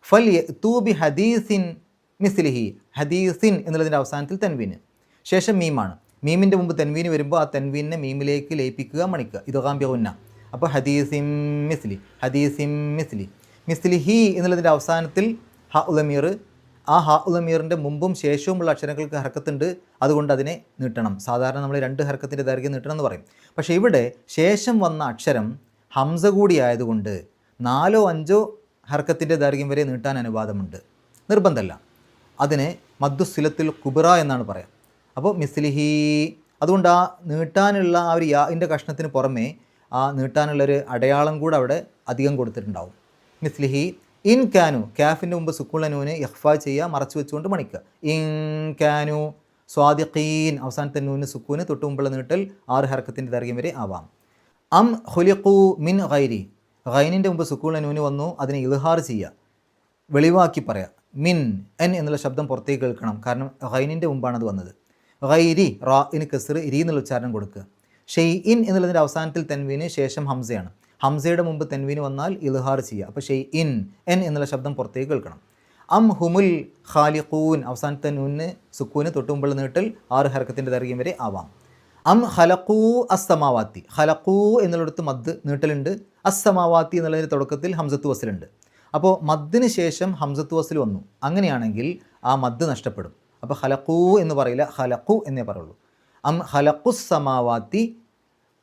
ഫൽ യഅ്തൂ ബി ഹദീസിൻ മിസ്ലിഹി, ഹദീസിൻ എന്നുള്ളതിൻ്റെ അവസാനത്തിൽ തെൻവീന്, ശേഷം മീമാണ്. മീമിൻ്റെ മുമ്പ് തെൻവീന് വരുമ്പോൾ ആ തെൻവീനിനെ മീമിലേക്ക് ലയിപ്പിക്കുക, മണിക്കുക, ഇദ്ഗാം ബി ഗുന്ന. അപ്പോൾ ഹദീസിം മിസ്ലി, ഹദീസിം മിസ്ലി. മിസ്ലിഹി എന്നുള്ളതിൻ്റെ അവസാനത്തിൽ ഹ ഉൽ അമീർ, ആ ഹ ഉൽ അമീറിൻ്റെ മുമ്പും ശേഷവുമുള്ള അക്ഷരങ്ങൾക്ക് ഹർക്കത്തുണ്ട്, അതുകൊണ്ട് അതിനെ നീട്ടണം. സാധാരണ നമ്മൾ 2 ഹർക്കത്തിൻ്റെ ദൈർഘ്യം നീട്ടണം എന്ന് പറയും. പക്ഷേ ഇവിടെ ശേഷം വന്ന അക്ഷരം ഹംസ കൂടി ആയതുകൊണ്ട് 4-5 ഹർക്കത്തിൻ്റെ ദൈർഘ്യം വരെ നീട്ടാൻ അനുവാദമുണ്ട്, നിർബന്ധമല്ല. അതിനെ മദ്ദുസിലത്തുൽ കുബ്ര എന്നാണ് പറയാം. അപ്പോൾ മിസ്ലിഹി, അതുകൊണ്ട് ആ നീട്ടാനുള്ള ആ ഒരു യാഇൻ്റെ കഷ്ണത്തിന് പുറമേ ആ നീട്ടാനുള്ളൊരു അടയാളം കൂടെ അവിടെ അധികം കൊടുത്തിട്ടുണ്ടാവും. മിസ്ലിഹി ഇൻ കാനു, കാഫിൻ്റെ മുമ്പ് സുക്കൂൺ നൂന് ഇഖ്ഫാ ചെയ്യുക, മറച്ചു വെച്ചുകൊണ്ട് മണിക്കുക. ഇൻ കാനു സ്വാദിഖീൻ, അവസാനത്തെ നൂന് സുക്കൂന്, തൊട്ട് മുമ്പുള്ള നീട്ടൽ 6 ഹർക്കത്തിൻ്റെ ദൈർഘ്യം വരെ ആവാം. അം ഖുലിഖൂ മിൻ ഗൈരി, ഗൈനിൻ്റെ മുമ്പ് സുക്കൂൺ നൂന് വന്നു, അതിനെ ഇൽഹാർ ചെയ്യുക, വെളിവാക്കി പറയുക. മിൻ, എൻ എന്നുള്ള ശബ്ദം പുറത്തേക്ക് കേൾക്കണം, കാരണം ഗൈനിൻ്റെ മുമ്പാണ് അത് വന്നത്. ഗൈരി, റാഇന് കസ്ർ, രീ എന്നുള്ള ഉച്ചാരണം കൊടുക്കുക. ഷെയ്ഇൻ എന്നുള്ളതിൻ്റെ അവസാനത്തിൽ തെൻവീന്, ശേഷം ഹംസയാണ്. ഹംസയുടെ മുമ്പ് തെൻവീന് വന്നാൽ ഇൽഹാർ ചെയ്യുക. അപ്പോൾ ഷെയ്ഇൻ, എൻ എന്നുള്ള ശബ്ദം പുറത്തേക്ക് കേൾക്കണം. അം ഹുമുൽ ഖാലിഖൂൻ, അവസാനത്തെ നൂന് സുക്കൂന്, തൊട്ട് മുമ്പുള്ള നീട്ടൽ 6 ഹർക്കത്തിൻ്റെ ദൈർഘ്യം വരെ ആവാം. അം ഖലഖൂ അസ്സമാവാത്തി, ഖലഖൂ എന്നുള്ളിടത്ത് മദ് നീട്ടലുണ്ട്, അസ്സമാവാത്തി എന്നുള്ളതിൻ്റെ തുടക്കത്തിൽ ഹംസത്ത് വസ്ലുണ്ട്. അപ്പോൾ മദ്ദിന് ശേഷം ഹംസത്ത് വസ്ൽ വന്നു, അങ്ങനെയാണെങ്കിൽ ആ മദ് നഷ്ടപ്പെടും. അപ്പോൾ ഖലഖൂ എന്ന് പറയില്ല, ഖലഖു എന്നേ പറയുള്ളൂ. അം ഖലഖുസ് സമാവാത്തി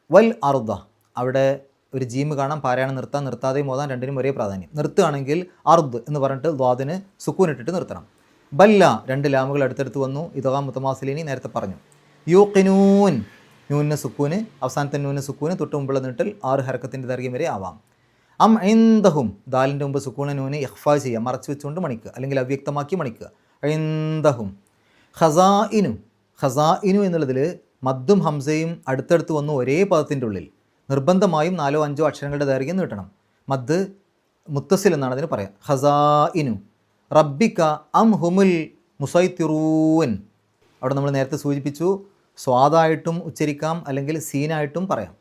വൽ അർദ, അവിടെ ഒരു ജീമ് കാണാം. പാരായണം നിർത്താതെയും ഓതാൻ, രണ്ടിനും ഒരേ പ്രാധാന്യം. നിർത്തുകയാണെങ്കിൽ അർദ് എന്ന് പറഞ്ഞിട്ട് ദ്വാദിന് സുക്കൂനിട്ടിട്ട് നിർത്തണം. ബല്ല, 2 ലാമുകൾ അടുത്തടുത്ത് വന്നു, ഇദ്ഗാം മുതമാസിലൈനി നേരത്തെ പറഞ്ഞു. യൂഖിനൂൻ, നൂന് സുക്കൂന്, അവസാനത്തെ നൂന് സുക്കൂന്, തൊട്ട് മുമ്പുള്ള നീട്ടൽ 6 ഹർക്കത്തിൻ്റെ ദൈർഘ്യം വരെ ആവാം. അം ഇൻദഹും, ദാലിൻ്റെ മുമ്പ് സുക്കൂന നൂന് ഇഖ്ഫാ ചെയ്യുക, മറച്ചു വെച്ചുകൊണ്ട് മണിക്കുക, അല്ലെങ്കിൽ അവ്യക്തമാക്കി മണിക്കുക. ഇൻദഹും. ഖസാഇനു, ഖസാഇനു എന്നുള്ളതിൽ മദ്ദും ഹംസയും അടുത്തടുത്ത് വന്നു ഒരേ പദത്തിൻ്റെ ഉള്ളിൽ, നിർബന്ധമായും 4-5 അക്ഷരങ്ങളുടെ ദൈർഘ്യം നീട്ടണം. മദ് മുത്തസിൽ എന്നാണ് അതിന് പറയാം. ഖസാഇനു. റബ്ബിക അം ഹുമുൽ മുസൈത്തിറൂൻ, അവിടെ നമ്മൾ നേരത്തെ സൂചിപ്പിച്ചു, സ്വാദായിട്ടും ഉച്ചരിക്കാം, അല്ലെങ്കിൽ സീനായിട്ടും പറയാം.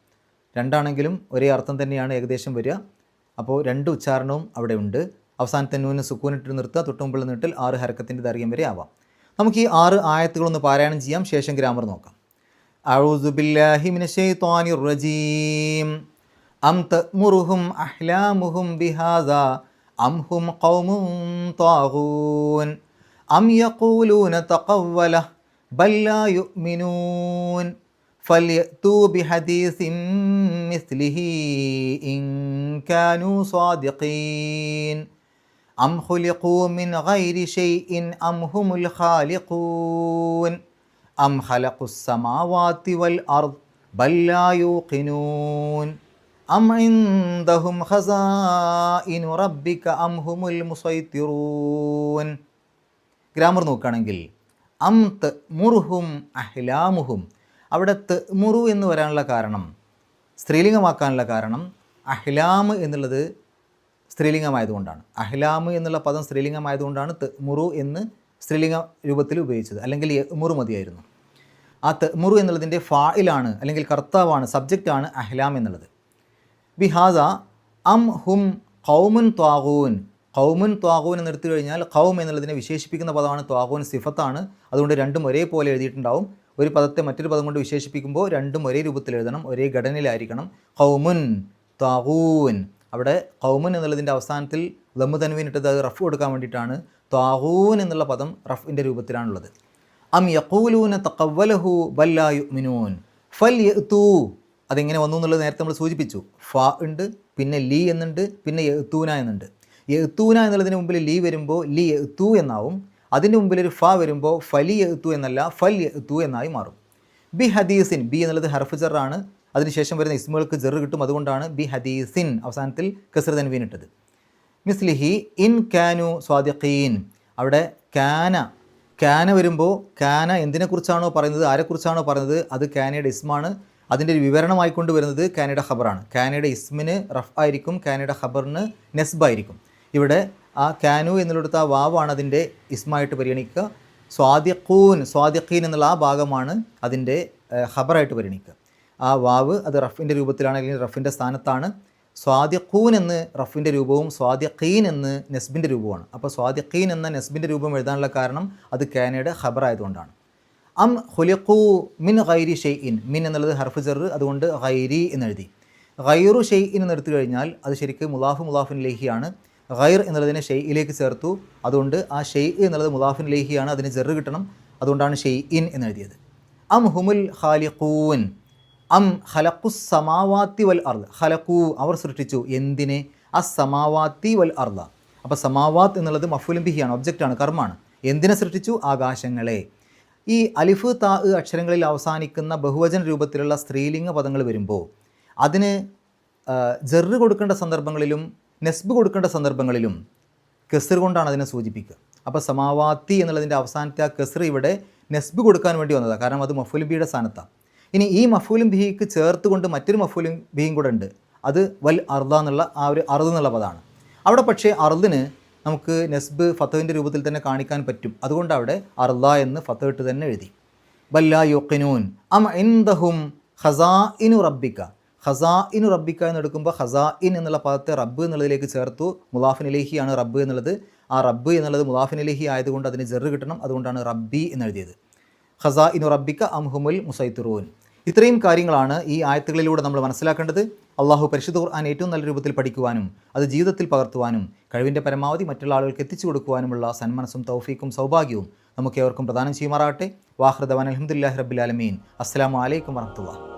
രണ്ടാണെങ്കിലും ഒരേ അർത്ഥം തന്നെയാണ് ഏകദേശം വരിക. അപ്പോൾ 2 ഉച്ചാരണവും അവിടെ ഉണ്ട്. അവസാനത്തെ നൂന് സുക്കൂനിട്ട് നിർത്തുക, തൊട്ട് മുമ്പുള്ള നീട്ടൽ 6 ഹർക്കത്തിൻ്റെ ദൈർഘ്യം വരെ ആവാം. നമുക്ക് ഈ 6 ആയത്തുകളൊന്ന് പാരായണം ചെയ്യാം, ശേഷം ഗ്രാമർ നോക്കാം. അഊസു ബില്ലാഹി മിനശ് ശൈത്വാനിർ റജീം. അം തഅ്മുറുഹും അഹ്ലാമുഹും ബിഹാദാ അം ഹും ഖൗമുൻ ത്വാഗൂൻ അം യഖൂലൂന തഖവ്വല ബൽ ലാ യുഅ്മിനൂൻ ഫൽയഅ്തൂ ബിഹദീസിൻ മിസ്ലിഹി ഇൻ കാനൂ സ്വാദിഖീൻ അം ഖുലിഖൂ മിൻ ഗൈരി ഷൈഇൻ അം ഹുമുൽ ഖാലിഖൂൻ അം ഖലഖുസ് സമാവാതി വൽ അർദ് ബൽ ലാ യൂഖിനൂൻ അം ഇൻദഹും ഖസാഇനു റബ്ബിക അം ഹുമുൽ മുസൈത്തിറൂൻ. ഗ്രാമർ നോക്കുകയാണെങ്കിൽ അം തഅ്മുറുഹും അഹ്ലാമുഹും, അവിടെ തഅ്മുറു എന്ന് വരാനുള്ള കാരണം, സ്ത്രീലിംഗമാക്കാനുള്ള കാരണം അഹ്ലാം എന്നുള്ളത് സ്ത്രീലിംഗമായതുകൊണ്ടാണ്. അഹ്ലാം എന്നുള്ള പദം സ്ത്രീലിംഗമായതുകൊണ്ടാണ് തഅ്മുറു എന്ന് സ്ത്രീലിംഗ രൂപത്തിൽ ഉപയോഗിച്ചത്. അല്ലെങ്കിൽ യഅ്മുറു മതിയായിരുന്നു. ആ തഅ്മുറു എന്നുള്ളതിൻ്റെ ഫായിലാണ്, അല്ലെങ്കിൽ കർത്താവാണ്, സബ്ജക്റ്റാണ് അഹ്ലാം എന്നുള്ളത്. ബിഹാസ അം ഹും ഖൗമുൻ ത്വാഗൂൻ. ഖൗമുൻ ത്വാഗൂൻ എന്നെടുത്തു കഴിഞ്ഞാൽ ഖൗം എന്നുള്ളതിനെ വിശേഷിപ്പിക്കുന്ന പദമാണ്, ത്വാഗൂൻ സിഫത്താണ്. അതുകൊണ്ട് രണ്ടും ഒരേപോലെ എഴുതിയിട്ടുണ്ടാവും. ഒരു പദത്തെ മറ്റൊരു പദം കൊണ്ട് വിശേഷിപ്പിക്കുമ്പോൾ രണ്ടും ഒരേ രൂപത്തിൽ എഴുതണം, ഒരേ ഘടനയിലായിരിക്കണം. ഖൗമുൻ ത്വാഗൂൻ. അവിടെ ഖൗമുൻ എന്നുള്ളതിൻ്റെ അവസാനത്തിൽ ദമ്മു തൻവീനിട്ടത് അത് റഫ് കൊടുക്കാൻ വേണ്ടിയിട്ടാണ്. ത്വാഗൂൻ എന്നുള്ള പദം റഫിൻ്റെ രൂപത്തിലാണുള്ളത്. അം യഖൂലൂന തഖവ്വലഹു ബൽ ലാ യുഅ്മിനൂൻ ഫൽ യഅ്തൂ. അതെങ്ങനെ വന്നു എന്നുള്ളത് നേരത്തെ നമ്മൾ സൂചിപ്പിച്ചു. ഫ ഉണ്ട്, പിന്നെ ലീ എന്നുണ്ട്, പിന്നെ യഅ്തൂന എന്നുണ്ട്. യഅ്തൂന എന്നുള്ളതിന് മുമ്പിൽ ലീ വരുമ്പോൾ ലി യഅ്തൂ എന്നാവും. അതിൻ്റെ മുമ്പിൽ ഒരു ഫ വരുമ്പോൾ ഫലി യഅ്തൂ എന്നല്ല ഫൽ യഅ്തൂ എന്നായി മാറും. ബി ഹദീസിൻ, ബി എന്നുള്ളത് ഹർഫ് ജറാണ്. അതിനുശേഷം വരുന്ന ഇസ്മുകൾക്ക് ജറ് കിട്ടും. അതുകൊണ്ടാണ് ബി ഹദീസിൻ അവസാനത്തിൽ കസ്ർ തൻവീൻ ഇട്ടത്. മിസ്ലിഹി ഇൻ കാനു സ്വാദിഖീൻ. അവിടെ കാന വരുമ്പോൾ കാന എന്തിനെക്കുറിച്ചാണോ പറയുന്നത്, ആരെക്കുറിച്ചാണോ പറയുന്നത്, അത് കാനയുടെ ഇസ്മാണ്. അതിൻ്റെ ഒരു വിവരണമായിക്കൊണ്ട് വരുന്നത് കാനയുടെ ഖബറാണ്. കാനയുടെ ഇസ്മിന് റഫ് ആയിരിക്കും, കാനയുടെ ഖബറിന് നെസ്ബായിരിക്കും. ഇവിടെ ആ കാനു എന്നുള്ളിടത്ത് ആ വാവാണ് അതിൻ്റെ ഇസ്മായിട്ട് പരിഗണിക്കുക. സ്വാദിഖീൻ എന്നുള്ള ആ ഭാഗമാണ് അതിൻ്റെ ഖബറായിട്ട് പരിഗണിക്കുക. ആ വാവ് അത് റഫിൻ്റെ രൂപത്തിലാണ്, അല്ലെങ്കിൽ റഫിൻ്റെ സ്ഥാനത്താണ്. സ്വാദിഖൂൻ എന്ന് റഫിൻ്റെ രൂപവും സ്വാദിഖീൻ എന്ന് നെസ്ബിൻ്റെ രൂപവുമാണ്. അപ്പോൾ സ്വാദിഖീൻ എന്ന നെസ്ബിൻ്റെ രൂപം എഴുതാനുള്ള കാരണം അത് കാനയുടെ ഖബറായതുകൊണ്ടാണ്. അം ഖുലിഖൂ മിൻ ഗൈരി ഷെയ്ഇൻ. മിൻ എന്നുള്ളത് ഹർഫ് ജർ, അതുകൊണ്ട് ഗൈരി എന്നെഴുതി. ഗൈറു ഷെയ്ഇൻ എന്നെടുത്തു കഴിഞ്ഞാൽ അത് ശരിക്കും മുലാഫിൻ ഇലൈഹിയാണ്. ഗൈർ എന്നുള്ളതിനെ ഷെയ്ഇലേക്ക് ചേർത്തു, അതുകൊണ്ട് ആ ഷെയ് എന്നുള്ളത് മുലാഫിൻ ഇലൈഹിയാണ്, അതിന് ജർ കിട്ടണം. അതുകൊണ്ടാണ് ഷെയ്ഇൻ എന്നെഴുതിയത്. അം ഹുമുൽ ഖാലിഖൂൻ. അം ഖലഖുസ് സമാവാത്തി വൽ അർദ്. ഖലഖൂ അവർ സൃഷ്ടിച്ചു. എന്തിനെ? അസ്സമാവാത്തി വൽ അർദ. അപ്പോൾ സമാവാത്ത് എന്നുള്ളത് മഫ്ഊലുൻ ബിഹിയാണ്, ഒബ്ജക്റ്റാണ്, കർമ്മാണ്. എന്തിനെ സൃഷ്ടിച്ചു? ആകാശങ്ങളെ. ഈ അലിഫ് താ അക്ഷരങ്ങളിൽ അവസാനിക്കുന്ന ബഹുവചന രൂപത്തിലുള്ള സ്ത്രീലിംഗ പദങ്ങൾ വരുമ്പോൾ അതിന് ജറ് കൊടുക്കേണ്ട സന്ദർഭങ്ങളിലും നെസ്ബ് കൊടുക്കേണ്ട സന്ദർഭങ്ങളിലും കെസ്ർ കൊണ്ടാണ് അതിനെ സൂചിപ്പിക്കുക. അപ്പോൾ സമാവാത്തി എന്നുള്ളതിൻ്റെ അവസാനത്തെ ആ കെസ്ർ ഇവിടെ നെസ്ബ് കൊടുക്കാൻ വേണ്ടി വന്നതാണ്, കാരണം അത് മഫ്ഊലുൻ ബിഹിയുടെ സ്ഥാനത്താണ്. ഇനി ഈ മഫ്ഊലുൻ ബിഹിക്ക് ചേർത്തുകൊണ്ട് മറ്റൊരു മഫ്ഊലുൻ ബിഹിയും കൂടെ ഉണ്ട്. അത് വൽ അർദ എന്നുള്ള ആ ഒരു അർദ് എന്നുള്ള പദമാണ്. അവിടെ പക്ഷേ അർദിന് നമുക്ക് നെസ്ബ് ഫത്തഹിൻ്റെ രൂപത്തിൽ തന്നെ കാണിക്കാൻ പറ്റും. അതുകൊണ്ട് അവിടെ അർദ എന്ന് ഫത്തഹ് ഇട്ട് തന്നെ എഴുതി. ബല്ലാ യുഖിനൂൻ അം ഇൻദഹും ഖസാഇനു റബ്ബിക. ഖസാഇനു റബ്ബിക എന്ന് എടുക്കുമ്പോൾ ഖസാഇൻ എന്നുള്ള പദത്തെ റബ്ബ് എന്നുള്ളതിലേക്ക് ചേർത്തു. മുലാഫിൻ ഇലൈഹിയാണ് റബ്ബ് എന്നുള്ളത്. ആ റബ്ബ് എന്നുള്ളത് മുലാഫിൻ ഇലൈഹി ആയതുകൊണ്ട് അതിന് ജറ് കിട്ടണം. അതുകൊണ്ടാണ് റബ്ബി എന്നെഴുതിയത്. ഖസാഇനു റബ്ബിക അം ഹുമുൽ മുസൈത്തിറൂൻ. ഇത്രയും കാര്യങ്ങളാണ് ഈ ആയത്തുകളിലൂടെ നമ്മൾ മനസ്സിലാക്കേണ്ടത്. അള്ളാഹു പരിശുദ്ധ ഖുർആൻ ഏറ്റവും നല്ല രൂപത്തിൽ പഠിക്കുവാനും അത് ജീവിതത്തിൽ പകർത്തുവാനും കഴിവിൻ്റെ പരമാവധി മറ്റുള്ള ആളുകൾക്ക് എത്തിച്ചു കൊടുക്കുവാനുമുള്ള സന്മനസ്സും തൗഫീക്കും സൗഭാഗ്യവും നമുക്ക് ഏവർക്കും പ്രദാനം ചെയ്യുമാറാകട്ടെ. വാഖിറു ദഅ്വാനാ അൽഹംദുലില്ലാഹി റബ്ബിൽ ആലമീൻ. അസ്സലാമു അലൈക്കും വറഹ്മത്തുള്ളാഹി.